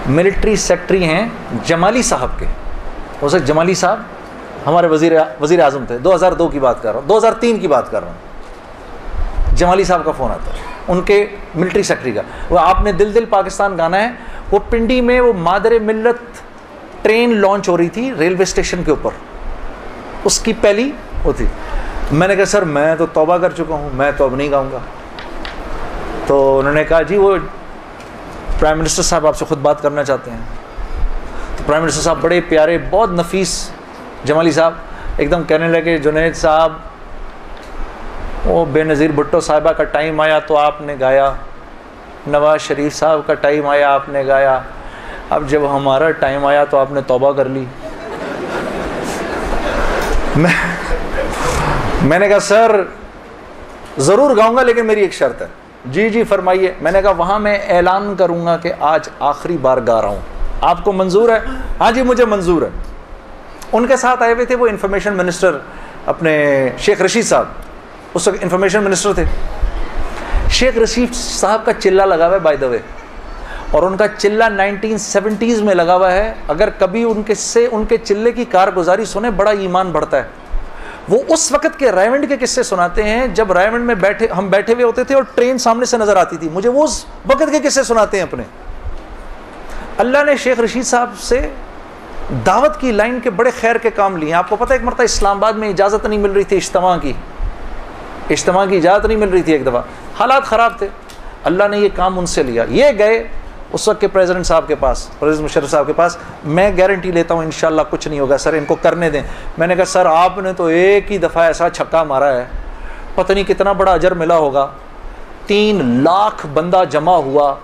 ملٹری سیکٹری ہیں جمالی صاحب کے، ہو سکتا جمالی صاحب ہمارے وزیر اعظم تھے، 2002 کی بات کر رہا ہوں، 2003 کی بات کر رہا ہوں، جمالی صاحب کا فون آتا ہے، ان کے ملٹری سیکٹری کا۔ وہ آپ نے دل دل پاکستان گانا ہے، وہ پنڈی میں وہ مادر ملت ٹرین لانچ ہو رہی تھی ریلوے اسٹیشن کے اوپر، اس کی پہلی ہوتی۔ میں نے کہا سر میں تو توبہ کر چکا ہوں، میں تو اب نہیں گاؤں گا۔ تو انہوں نے کہا جی وہ پرائم منسٹر صاحب آپ سے خود بات کرنا چاہتے ہیں۔ تو پرائم منسٹر صاحب بڑے پیارے بہت نفیس جمالی صاحب ایک دم کہنے لگے جنید صاحب وہ بے نظیر بھٹو صاحبہ کا ٹائم آیا تو آپ نے گایا، نواز شریف صاحب کا ٹائم آیا آپ نے گایا، اب جب ہمارا ٹائم آیا تو آپ نے توبہ کر لی۔ میں نے کہا سر ضرور گاؤں گا لیکن میری ایک شرط ہے۔ جی جی فرمائیے۔ میں نے کہا وہاں میں اعلان کروں گا کہ آج آخری بار گا رہا ہوں، آپ کو منظور ہے؟ ہاں جی مجھے منظور ہے۔ ان کے ساتھ آئے ہوئے تھے وہ انفارمیشن منسٹر اپنے شیخ رشید صاحب، اس وقت انفارمیشن منسٹر تھے۔ شیخ رشید صاحب کا چلہ لگا ہوا ہے بائی دا وے، اور ان کا چلہ 1970s میں لگا ہوا ہے۔ اگر کبھی ان کے چلے کی کارگزاری سنیں بڑا ایمان بڑھتا ہے۔ وہ اس وقت کے رائیونڈ کے قصے سناتے ہیں جب رائیونڈ میں ہم بیٹھے ہوئے ہوتے تھے اور ٹرین سامنے سے نظر آتی تھی، مجھے وہ اس وقت کے قصے سناتے ہیں اپنے۔ اللہ نے شیخ رشید صاحب سے دعوت کی لائن کے بڑے خیر کے کام لیے ہیں۔ آپ کو پتہ ہے ایک مرتبہ اسلام آباد میں اجازت نہیں مل رہی تھی اجتماع کی اجازت نہیں مل رہی تھی، ایک دفعہ حالات خراب تھے، اللہ نے یہ کام ان سے لیا۔ یہ گئے اس وقت کے پریزیڈنٹ صاحب کے پاس، پریزیڈنٹ مشرف صاحب کے پاس، میں گارنٹی لیتا ہوں انشاءاللہ کچھ نہیں ہوگا سر، ان کو کرنے دیں۔ میں نے کہا سر آپ نے تو ایک ہی دفعہ ایسا چھکا مارا ہے، پتہ نہیں کتنا بڑا اجر ملا ہوگا۔ 3 لاکھ بندہ جمع ہوا،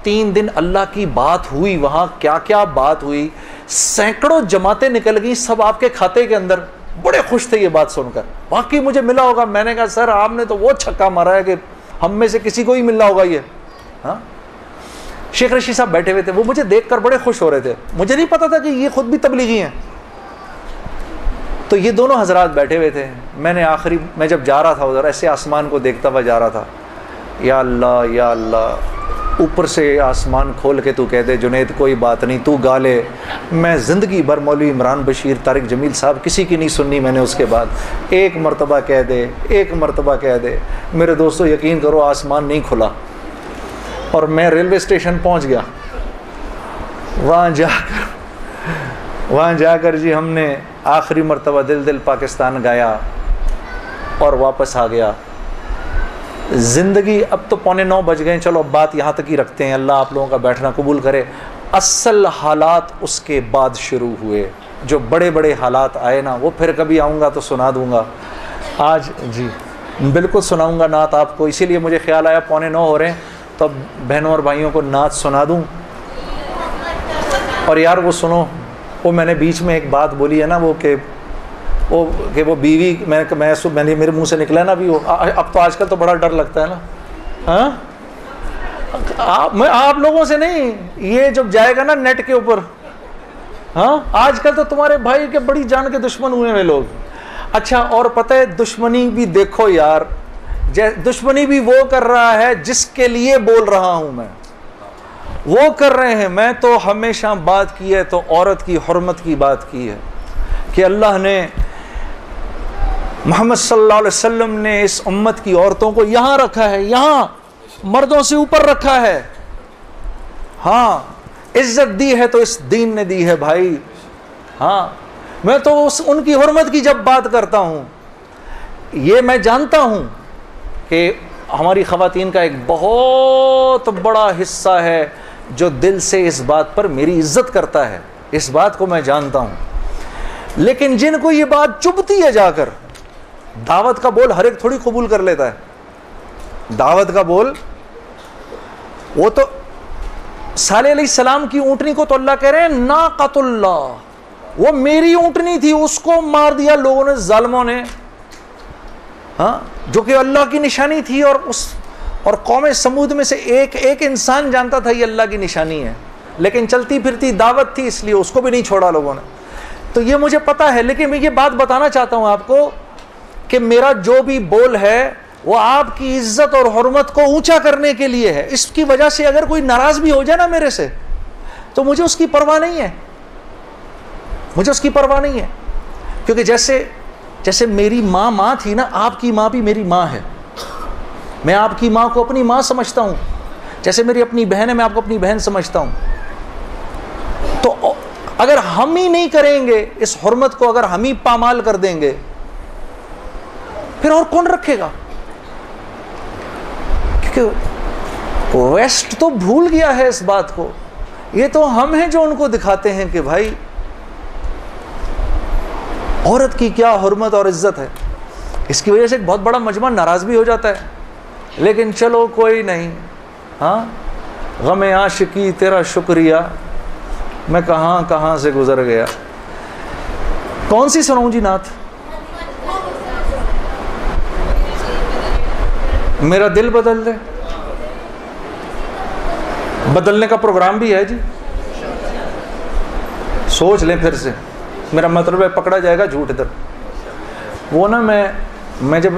3 دن اللہ کی بات ہوئی، وہاں کیا کیا بات ہوئی، سینکڑوں جماعتیں نکل گئی سب آپ کے کھاتے کے اندر۔ بڑے خوش تھے یہ بات سن کر، واقعی مجھے ملا ہوگا۔ میں نے کہا سر آپ نے تو وہ چھکا مارا ہے کہ ہم میں سے کسی کو ہی ملنا ہوگا یہ۔ ہاں شیخ رشید صاحب بیٹھے ہوئے تھے، وہ مجھے دیکھ کر بڑے خوش ہو رہے تھے، مجھے نہیں پتا تھا کہ یہ خود بھی تبلیغی ہیں۔ تو یہ دونوں حضرات بیٹھے ہوئے تھے، میں جب جا رہا تھا ادھر ایسے آسمان کو دیکھتا ہوا جا رہا تھا، یا اللہ اوپر سے آسمان کھول کے تو کہہ دے جنید کوئی بات نہیں تو گا لے۔ میں زندگی بھر مولوی عمران بشیر، طارق جمیل صاحب کسی کی نہیں سننی میں نے، اس کے بعد ایک مرتبہ کہہ دے۔ میرے دوستو یقین کرو آسمان نہیں کھلا، اور میں ریلوے اسٹیشن پہنچ گیا۔ وہاں جا کر جی ہم نے آخری مرتبہ دل دل پاکستان گایا اور واپس آ گیا۔ زندگی اب تو 8:45 بج گئے، چلو اب بات یہاں تک ہی رکھتے ہیں، اللہ آپ لوگوں کا بیٹھنا قبول کرے۔ اصل حالات اس کے بعد شروع ہوئے، جو بڑے بڑے حالات آئے نا، وہ پھر کبھی آؤں گا تو سنا دوں گا۔ آج جی بالکل سناؤں گا نعت آپ کو، اسی لیے مجھے خیال آیا 8:45 ہو رہے ہیں تو اب بہنوں اور بھائیوں کو نعت سنا دوں۔ اور یار وہ سنو، وہ میں نے بیچ میں ایک بات بولی ہے نا، وہ بیوی، میرے منہ سے نکلا ہے نا ابھی، اب تو آج کل تو بڑا ڈر لگتا ہے نا۔ ہاں میں آپ لوگوں سے نہیں، یہ جب جائے گا نا نیٹ کے اوپر، ہاں آج کل تو تمہارے بھائی کے بڑی جان کے دشمن ہوئے ہیں لوگ۔ اچھا اور پتہ ہے دشمنی بھی دیکھو یار، دشمنی بھی وہ کر رہا ہے جس کے لیے بول رہا ہوں میں، وہ کر رہے ہیں۔ میں تو ہمیشہ بات کی ہے تو عورت کی حرمت کی بات کی ہے کہ اللہ نے، محمد صلی اللہ علیہ وسلم نے اس امت کی عورتوں کو یہاں رکھا ہے، یہاں مردوں سے اوپر رکھا ہے۔ ہاں عزت دی ہے تو اس دین نے دی ہے بھائی۔ ہاں میں تو ان کی حرمت کی جب بات کرتا ہوں، یہ میں جانتا ہوں کہ ہماری خواتین کا ایک بہت بڑا حصہ ہے جو دل سے اس بات پر میری عزت کرتا ہے، اس بات کو میں جانتا ہوں۔ لیکن جن کو یہ بات چبھتی ہے جا کر، دعوت کا بول ہر ایک تھوڑی قبول کر لیتا ہے۔ دعوت کا بول، وہ تو صالح علیہ السلام کی اونٹنی کو تو اللہ کہہ رہے ہیں ناقۃ اللہ، وہ میری اونٹنی تھی، اس کو مار دیا لوگوں نے، ظالموں نے، ہاں جو کہ اللہ کی نشانی تھی، اور قوم سمود میں سے ایک انسان جانتا تھا یہ اللہ کی نشانی ہے، لیکن چلتی پھرتی دعوت تھی اس لیے اس کو بھی نہیں چھوڑا لوگوں نے. تو یہ مجھے پتا ہے، لیکن میں یہ بات بتانا چاہتا ہوں آپ کو کہ میرا جو بھی بول ہے وہ آپ کی عزت اور حرمت کو اونچا کرنے کے لیے ہے. اس کی وجہ سے اگر کوئی ناراض بھی ہو جائے نا میرے سے تو مجھے اس کی پرواہ نہیں ہے، مجھے اس کی پرواہ نہیں ہے. کیونکہ جیسے میری ماں تھی نا، آپ کی ماں بھی میری ماں ہے. میں آپ کی ماں کو اپنی ماں سمجھتا ہوں، جیسے میری اپنی بہن ہے میں آپ کو اپنی بہن سمجھتا ہوں. تو اگر ہم ہی نہیں کریں گے اس حرمت کو، اگر ہم ہی پامال کر دیں گے پھر اور کون رکھے گا؟ کیونکہ ویسٹ تو بھول گیا ہے اس بات کو. یہ تو ہم ہیں جو ان کو دکھاتے ہیں کہ بھائی عورت کی کیا حرمت اور عزت ہے. اس کی وجہ سے ایک بہت بڑا مجمع ناراض بھی ہو جاتا ہے، لیکن چلو کوئی نہیں. ہاں، غم عاشقی تیرا شکریہ، میں کہاں سے گزر گیا. کون سی سناؤں جی نعت؟ میرا دل بدل دے. بدلنے کا پروگرام بھی ہے جی، سوچ لیں پھر سے. میرا مطلب ہے پکڑا جائے گا جھوٹ ادھر. وہ نا میں جب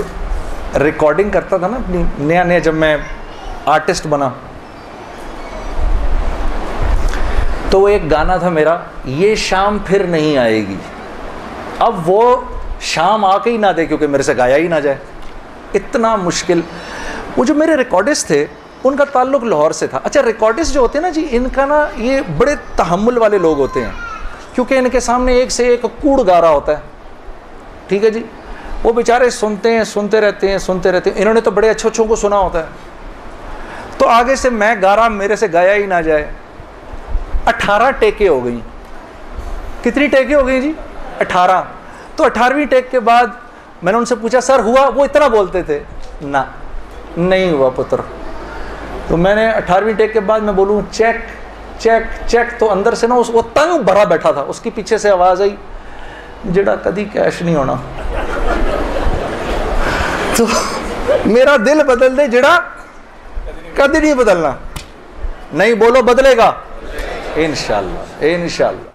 ریکارڈنگ کرتا تھا نا اپنی نیا جب میں آرٹسٹ بنا، تو وہ ایک گانا تھا میرا، یہ شام پھر نہیں آئے گی. اب وہ شام آ کے ہی نہ دے کیونکہ میرے سے گایا ہی نہ جائے. اتنا مشکل. وہ جو میرے ریکارڈسٹ تھے ان کا تعلق لاہور سے تھا. اچھا، ریکارڈسٹ جو ہوتے ہیں نا جی، ان کا نا یہ بڑے تحمل والے لوگ ہوتے ہیں، کیونکہ ان کے سامنے ایک سے ایک کوڑ گا رہا ہوتا ہے. ٹھیک ہے جی، وہ بیچارے سنتے رہتے ہیں. انہوں نے تو بڑے اچھوں کو سنا ہوتا ہے. تو آگے سے میں گا رہا، میرے سے گایا ہی نہ جائے. 18 ٹیکیں ہو گئیں. کتنی ٹیکیں ہو گئی جی؟ 18. تو 18ویں ٹیک کے بعد میں نے ان سے پوچھا سر ہوا؟ وہ اتنا بولتے تھے نہ نہیں ہوا پتر. تو میں نے 18ویں ٹیک کے بعد میں بولوں چیک تو اندر سے نا وہ تنگ بھرا بیٹھا تھا. اس کی پیچھے سے آواز آئی، جڑا کدی کیش نہیں ہونا. تو میرا دل بدل دے جڑا کدی نہیں بدلنا. نہیں بولو بدلے گا انشاءاللہ.